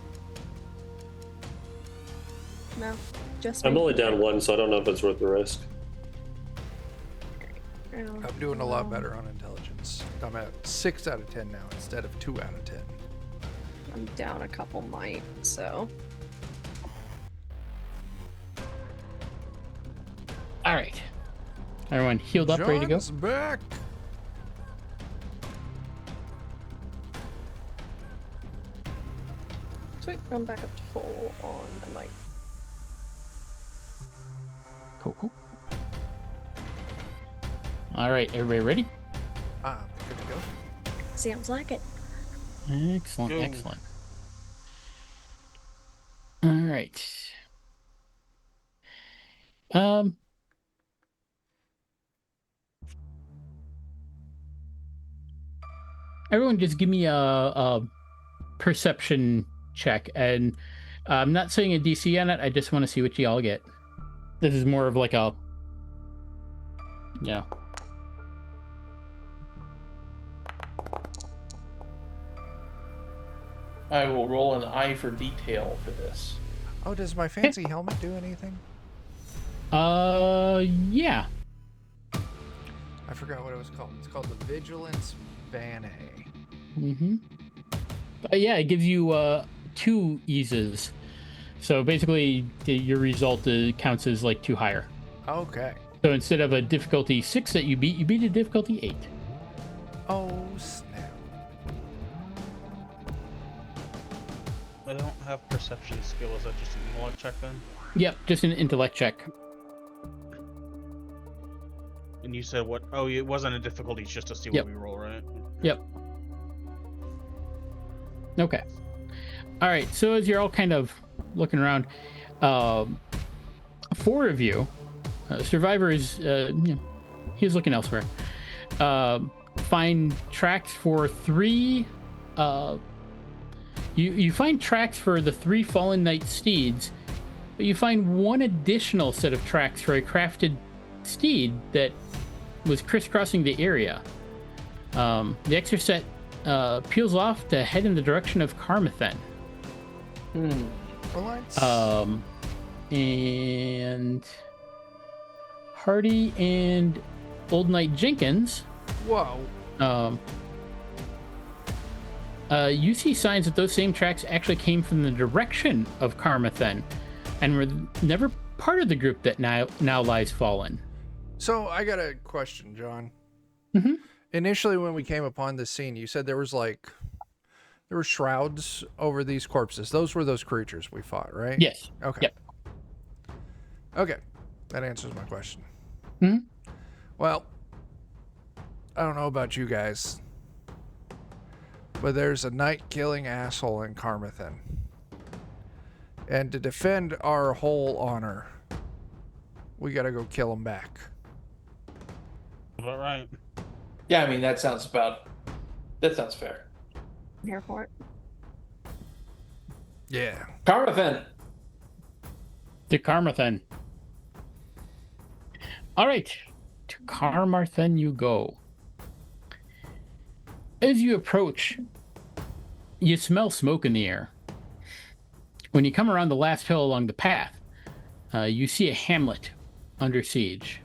No, just I'm me. only down 1, so I don't know if it's worth the risk. Oh, I'm doing a lot well, better on intelligence. I'm at 6 out of 10 now instead of 2 out of 10. I'm down a couple might, so. All right. Everyone healed up, ready to go? John's back. Sweet, I'm back up to full on the might. Cool, cool. All right, everybody ready? Good to go. Sounds like it. Excellent, Go. excellent. All right. Everyone just give me a perception check, and I'm not saying a DC on it. I just want to see what y'all get. This is more of like a, yeah. I will roll an eye for detail for this. Oh, does my fancy helmet do anything? Yeah. I forgot what it was called. It's called the Vigilance Bane. Mm-hmm. Yeah, it gives you 2 eases. So basically, your result counts as like 2 higher. Okay. So instead of a difficulty 6 that you beat a difficulty 8. Oh, snap. I don't have perception skill. Is that just an intellect check then? Yep, just an intellect check. And you said what? Oh, it wasn't a difficulty. It's just to see Yep. what we roll, right? Yep. Okay. All right. So as you're all kind of looking around, 4 of you, Survivor is, he's looking elsewhere. Find tracks for 3. You find tracks for the 3 Fallen Knight steeds, but you find 1 additional set of tracks for a crafted steed that was crisscrossing the area. The extra set peels off to head in the direction of Carmathen. Well, let's... And Hardy and Old Knight Jenkins, Whoa. you see signs that those same tracks actually came from the direction of Carmathen and were never part of the group that now lies fallen. So I got a question, John. Mm-hmm. Initially, when we came upon this scene, you said there were shrouds over these corpses. Those were those creatures we fought, right? Yes. Okay. Yep. Okay. That answers my question. Mhm. Well, I don't know about you guys, but there's a knight-killing asshole in Carmathen. And to defend our whole honor, we gotta go kill him back. Is that right? Yeah, I mean, that sounds fair. I'm here for it. Yeah. Carmathen. To Carmathen. All right. To Carmarthen you go. As you approach, you smell smoke in the air. When you come around the last hill along the path, you see a hamlet under siege.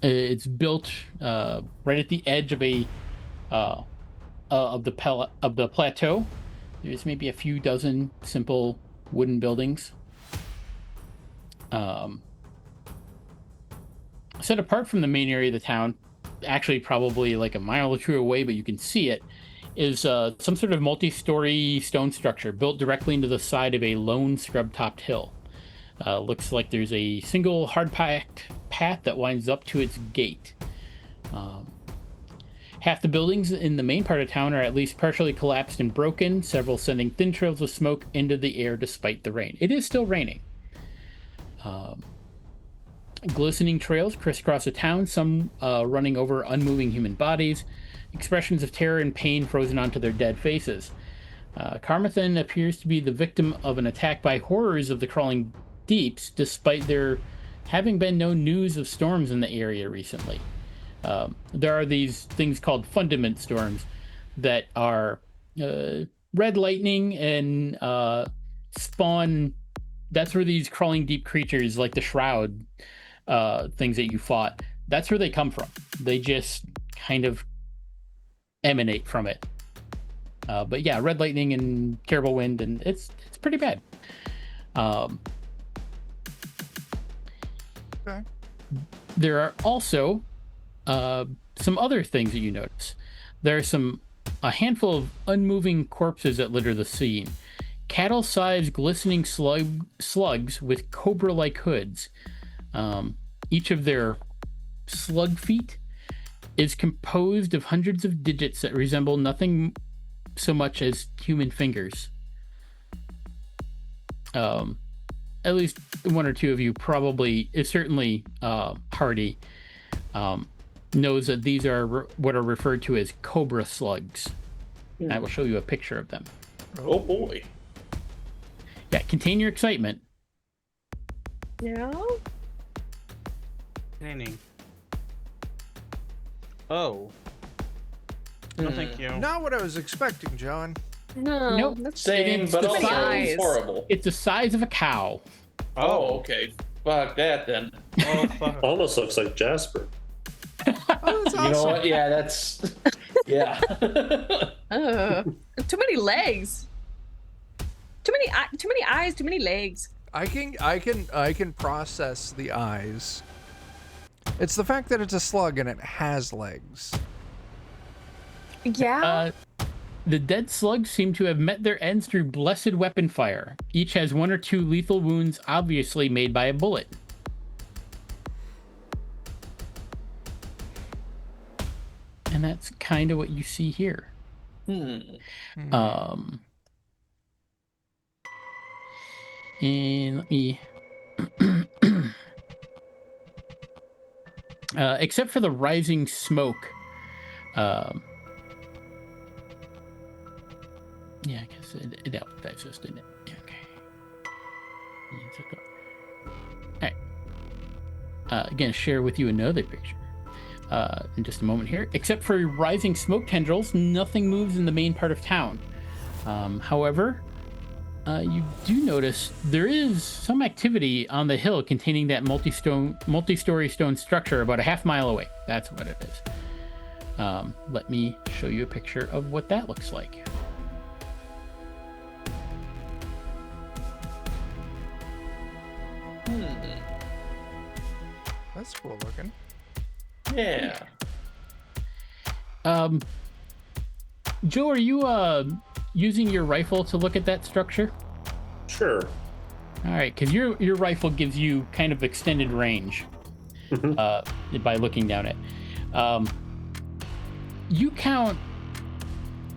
It's built right at the edge of the plateau. There's maybe a few dozen simple wooden buildings. Set apart from the main area of the town, actually probably like a mile or 2 away, but you can see it, is some sort of multi-story stone structure built directly into the side of a lone scrub-topped hill. Looks like there's a single hard-packed path that winds up to its gate. Half the buildings in the main part of town are at least partially collapsed and broken, several sending thin trails of smoke into the air despite the rain. It is still raining. Glistening trails crisscross the town, some running over unmoving human bodies, expressions of terror and pain frozen onto their dead faces. Carmathen appears to be the victim of an attack by horrors of the crawling deeps, despite there having been no news of storms in the area recently. there are these things called Fundament Storms that are red lightning and spawn. That's where these crawling deep creatures like the Shroud things that you fought, that's where they come from. They just kind of emanate from it. But yeah, red lightning and terrible wind, and it's pretty bad. Okay. There are also some other things that you notice. There are a handful of unmoving corpses that litter the scene. Cattle-sized glistening slugs with cobra-like hoods. Each of their slug feet is composed of hundreds of digits that resemble nothing so much as human fingers. At least one or two of you probably, certainly Hardy, knows that these are what are referred to as cobra slugs. I will show you a picture of them. Oh boy. Yeah, contain your excitement. Yeah. Painting. Oh. No, thank you. Not what I was expecting, John. No. Nope. That's Same, It's but the also size. horrible. It's the size of a cow. Oh, okay. Fuck that then. Oh, fuck. Almost looks like Jasper. Oh, that's awesome. You know what? Yeah, that's. Yeah. Too many legs. Too many eyes. Too many legs. I can process the eyes. It's the fact that it's a slug and it has legs. Yeah. The dead slugs seem to have met their ends through blessed weapon fire. Each has one or two lethal wounds, obviously made by a bullet. And that's kind of what you see here. And let me except for the rising smoke, yeah, I guess it that's just in it. Okay. All right. Again, share with you another picture in just a moment here. Except for rising smoke tendrils, nothing moves in the main part of town. However, you do notice there is some activity on the hill containing that multi-story stone structure about a half mile away. That's what it is. Let me show you a picture of what that looks like. That's cool looking. Yeah. Joe, are you using your rifle to look at that structure? Sure. All right, because your rifle gives you kind of extended range by looking down it. You count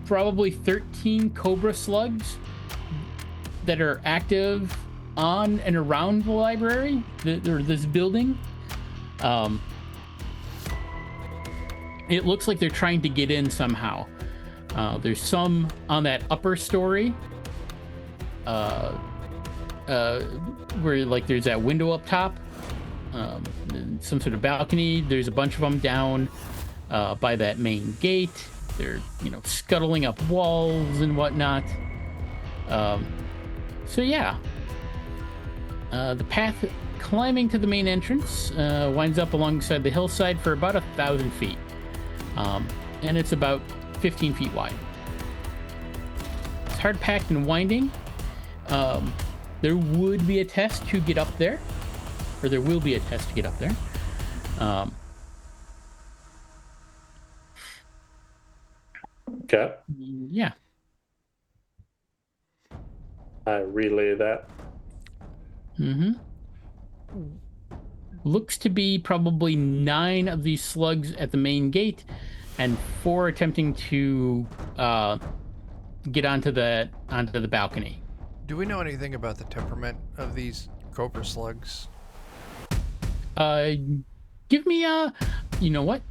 probably 13 cobra slugs that are active on and around the library, or this building. It looks like they're trying to get in somehow. There's some on that upper story, where like there's that window up top, some sort of balcony. There's a bunch of them down by that main gate. They're scuttling up walls and whatnot. So yeah, the path climbing to the main entrance winds up alongside the hillside for about 1,000 feet, and it's about 15 feet wide. It's hard packed and winding. There would be a test to get up there, or there will be a test to get up there. Okay. Yeah. I relay that. Looks to be probably 9 of these slugs at the main gate, and 4 attempting to get onto the balcony. Do we know anything about the temperament of these cobra slugs? Give me a,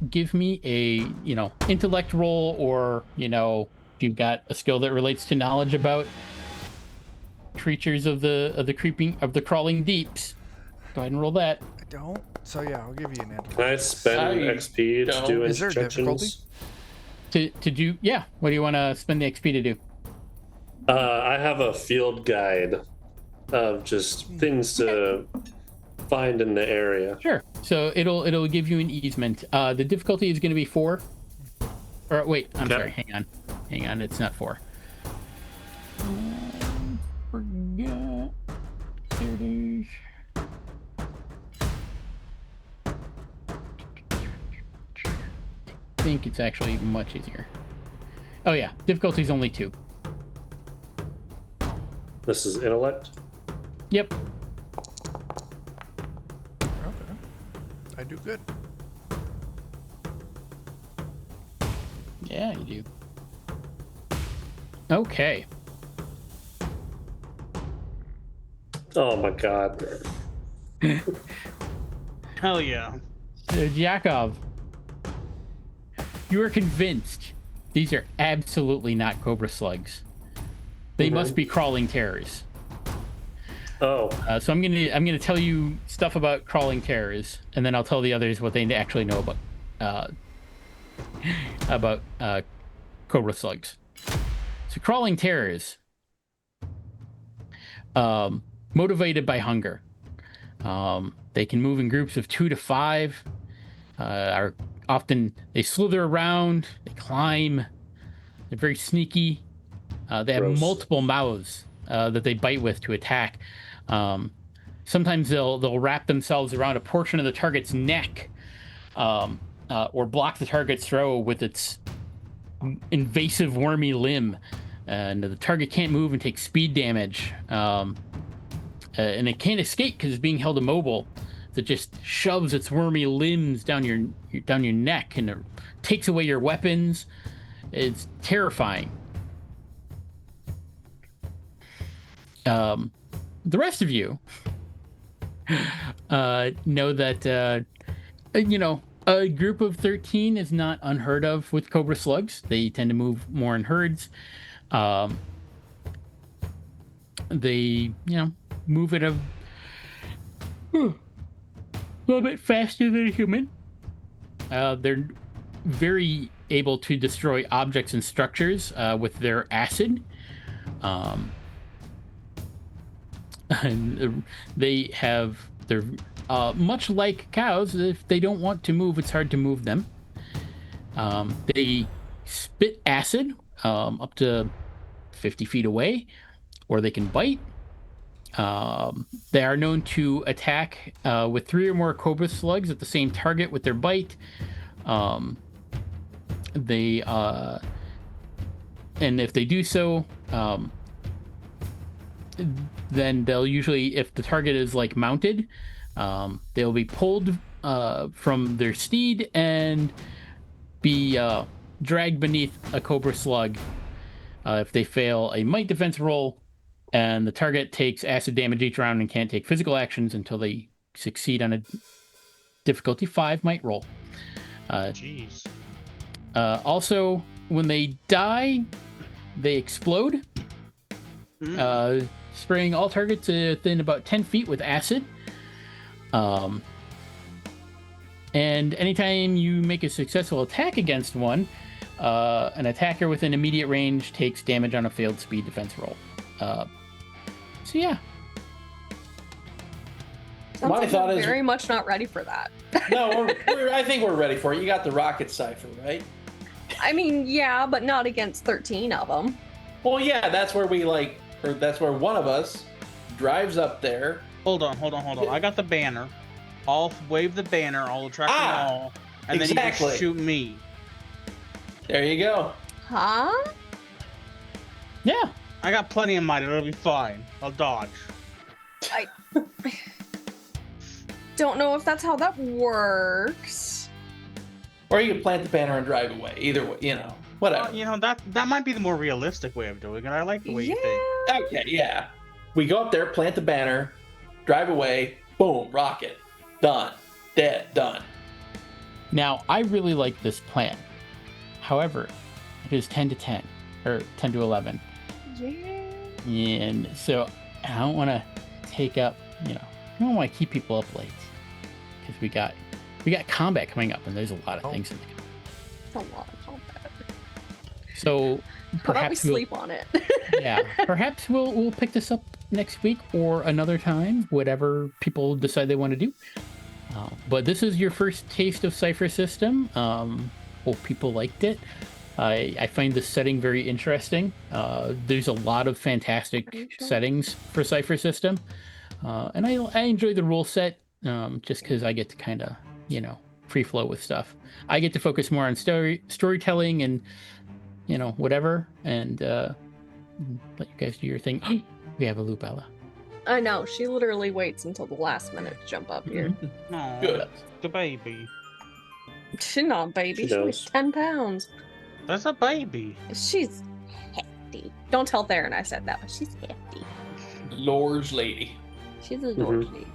give me a, intellect roll, or, if you've got a skill that relates to knowledge about creatures of the crawling deeps. Go ahead and roll that. don't. So yeah, I'll give you an Can I spend I XP to don't. do Is there injections? To do, yeah. What do you want to spend the XP to do? I have a field guide of just things to find in the area. Sure. So it'll give you an easement. The difficulty is going to be 4. Or wait, I'm Okay. sorry. Hang on. It's not 4. Forget. There it is. I think it's actually much easier. Oh yeah, difficulty is only 2. This is intellect. Yep. Okay. I do good. Yeah, you do. Okay. Oh my god. Hell yeah. So, Yakov, you are convinced these are absolutely not cobra slugs. They must be crawling terrors. Oh, So I'm gonna tell you stuff about crawling terrors, and then I'll tell the others what they actually know about cobra slugs. So crawling terrors, motivated by hunger. They can move in groups of 2 to 5. Are often they slither around, they climb. They're very sneaky. They have Gross. multiple mouths that they bite with to attack. Sometimes they'll wrap themselves around a portion of the target's neck, or block the target's throw with its invasive wormy limb, and the target can't move and take speed damage. And it can't escape because it's being held immobile. That just shoves its wormy limbs down your neck, and it takes away your weapons. It's terrifying. The rest of you know that a group of 13 is not unheard of with cobra slugs. They tend to move more in herds. They move at a little bit faster than a human. They're very able to destroy objects and structures with their acid. And they're much like cows. If they don't want to move, it's hard to move them. They spit acid up to 50 feet away, or they can bite. They are known to attack with 3 or more cobra slugs at the same target with their bite. And if they do so, then they'll usually, if the target is like mounted, they'll be pulled from their steed and be dragged beneath a cobra slug. If they fail a might defense roll, and the target takes acid damage each round and can't take physical actions until they succeed on a difficulty 5 might roll. Jeez. Also, when they die, they explode, spraying all targets within about 10 feet with acid. And anytime you make a successful attack against one, an attacker within immediate range takes damage on a failed speed defense roll. So yeah. Sounds My like thought we're is- very much not ready for that. No, I think we're ready for it. You got the rocket cipher, right? I mean, yeah, but not against 13 of them. Well, yeah, that's where that's where one of us drives up there. Hold on. I got the banner. I'll wave the banner. I'll attract them all, and then you exactly. can shoot me. There you go. Huh? Yeah. I got plenty of might. It'll be fine. I'll dodge. I don't know if that's how that works. Or you can plant the banner and drive away. Either way, whatever. That might be the more realistic way of doing it. I like the way you think. Okay, yeah. We go up there, plant the banner, drive away, boom, rocket. Done. Dead. Done. Now, I really like this plan. However, it is 10 to 10, or 10 to 11. Yeah. And so I don't want to take up, I don't want to keep people up late. because we got combat coming up, and there's a lot of things in there. A lot of combat. So How about we perhaps we'll, sleep on it? yeah, perhaps we'll pick this up next week or another time, whatever people decide they want to do. But this is your first taste of Cypher System. Hope people liked it. I find this setting very interesting. There's a lot of fantastic settings for Cypher System. And I enjoy the rule set just because I get to kind of, free flow with stuff. I get to focus more on storytelling and, whatever, and let you guys do your thing. We have a Lupella. I know. She literally waits until the last minute to jump up here. Aw, Good. the baby. She's not a baby. She She weighs knows. 10 pounds. That's a baby. She's hefty. Don't tell Theron I said that, but she's hefty. Lord's lady. She's a large Mhm. lady.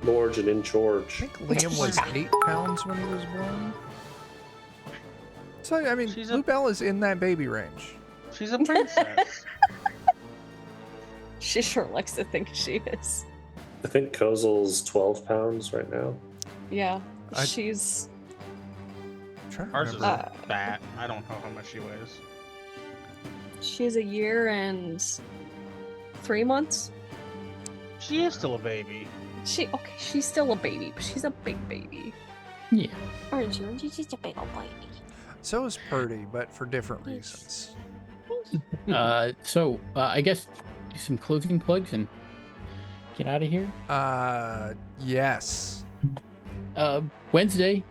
Lorge and in I George. think Liam was 8 pounds when he was born. So, I mean, She's a- Lubella's in that baby range. She's a princess. She sure likes to think she is. I think Kozel's 12 pounds right now. Yeah. I- She's I'm trying to Ours is remember. fat. I don't know how much she weighs. she's a year and 3 months. She is still a baby. She's still a baby, but she's a big baby. Yeah. Aren't you? She's just a big old baby. So is Purdy, but for different reasons. So I guess do some closing plugs and get out of here. Yes. Wednesday,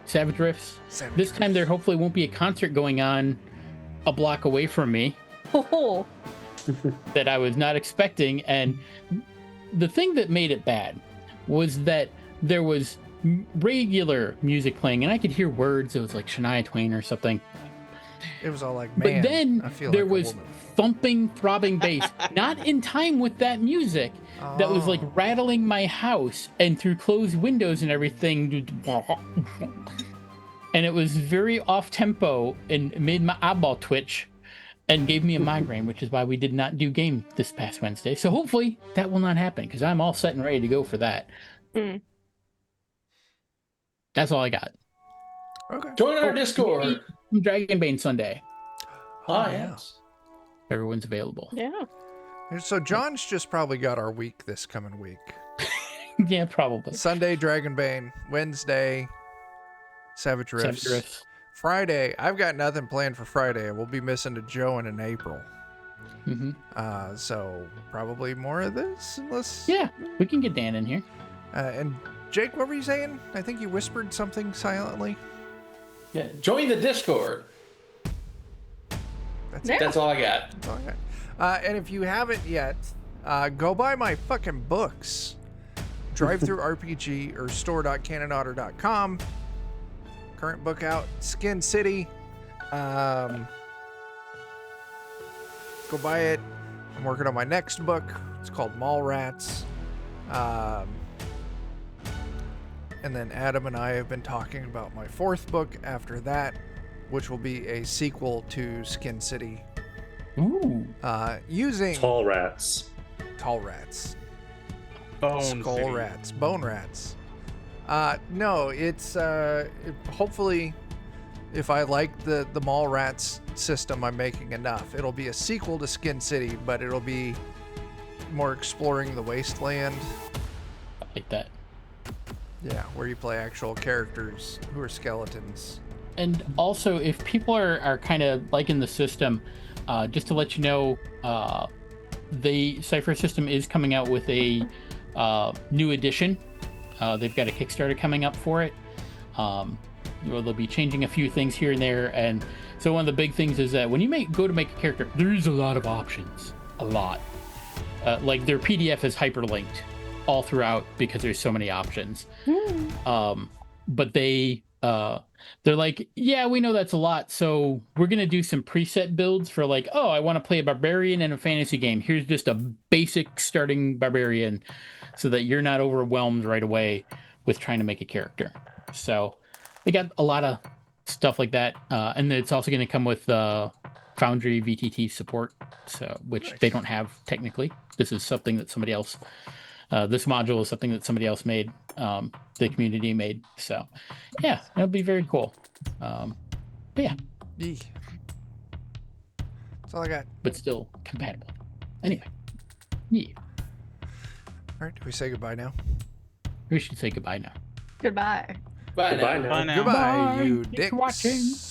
Savage Rifts. This time there hopefully won't be a concert going on a block away from me Oh, that I was not expecting. And the thing that made it bad was that there was regular music playing and I could hear words. It was like Shania Twain or something. It was all like, But man, then I feel there like a was woman. thumping, throbbing bass, not in time with that music. That was like Oh. rattling my house and through closed windows and everything. And it was very off tempo and made my eyeball twitch and gave me a migraine, which is why we did not do game this past Wednesday. So hopefully that will not happen because I'm all set and ready to go for that. Mm. That's all I got. Okay. Join our Discord. Dragonbane Sunday. Ah, yes. Everyone's available. yeah. So John's just probably got our week this coming week. Yeah, probably. Sunday, Dragonbane. Wednesday, Savage Rifts. Savage Rifts. Friday, I've got nothing planned for Friday. We'll be missing to Joan in April. Mm-hmm. So probably more of this, unless. Yeah, we can get Dan in here. And Jake, what were you saying? I think you whispered something silently. Yeah. Join the Discord. That's Yeah. That's all I got. That's all I got. And if you haven't yet, go buy my fucking books. Drive Through RPG or store.canonotter.com. Current book out, Skin City. Go buy it. I'm working on my next book. It's called Mall Rats. And then Adam and I have been talking about my fourth book after that, which will be a sequel to Skin City. Ooh. Using Tall rats. tall rats, Bone skull City. rats, bone rats. No, it's hopefully, if I like the mall rats system, I'm making enough. It'll be a sequel to Skin City, but it'll be more exploring the wasteland. I like that. Yeah, where you play actual characters who are skeletons. And also, if people are kind of liking the system, just to let you know, the Cypher system is coming out with a new edition. They've got a Kickstarter coming up for it. They'll be changing a few things here and there. And so one of the big things is that when you go to make a character, there's a lot of options. A lot. Like their PDF is hyperlinked all throughout because there's so many options. But they're like, yeah, we know that's a lot, so we're gonna do some preset builds for like, oh, I want to play a barbarian in a fantasy game. Here's just a basic starting barbarian, so that you're not overwhelmed right away with trying to make a character. So they got a lot of stuff like that, and it's also going to come with Foundry VTT support, so which they don't have technically. This is something that somebody else. This module is something that somebody else made. the community made. So, yeah, it'll be very cool. Yee. That's all I got. But still compatible. Anyway, yeah, All right, do we say goodbye now? we should say goodbye now. Goodbye. Bye now. Goodbye now. Bye now. Goodbye, Bye. you Thanks dicks. for watching.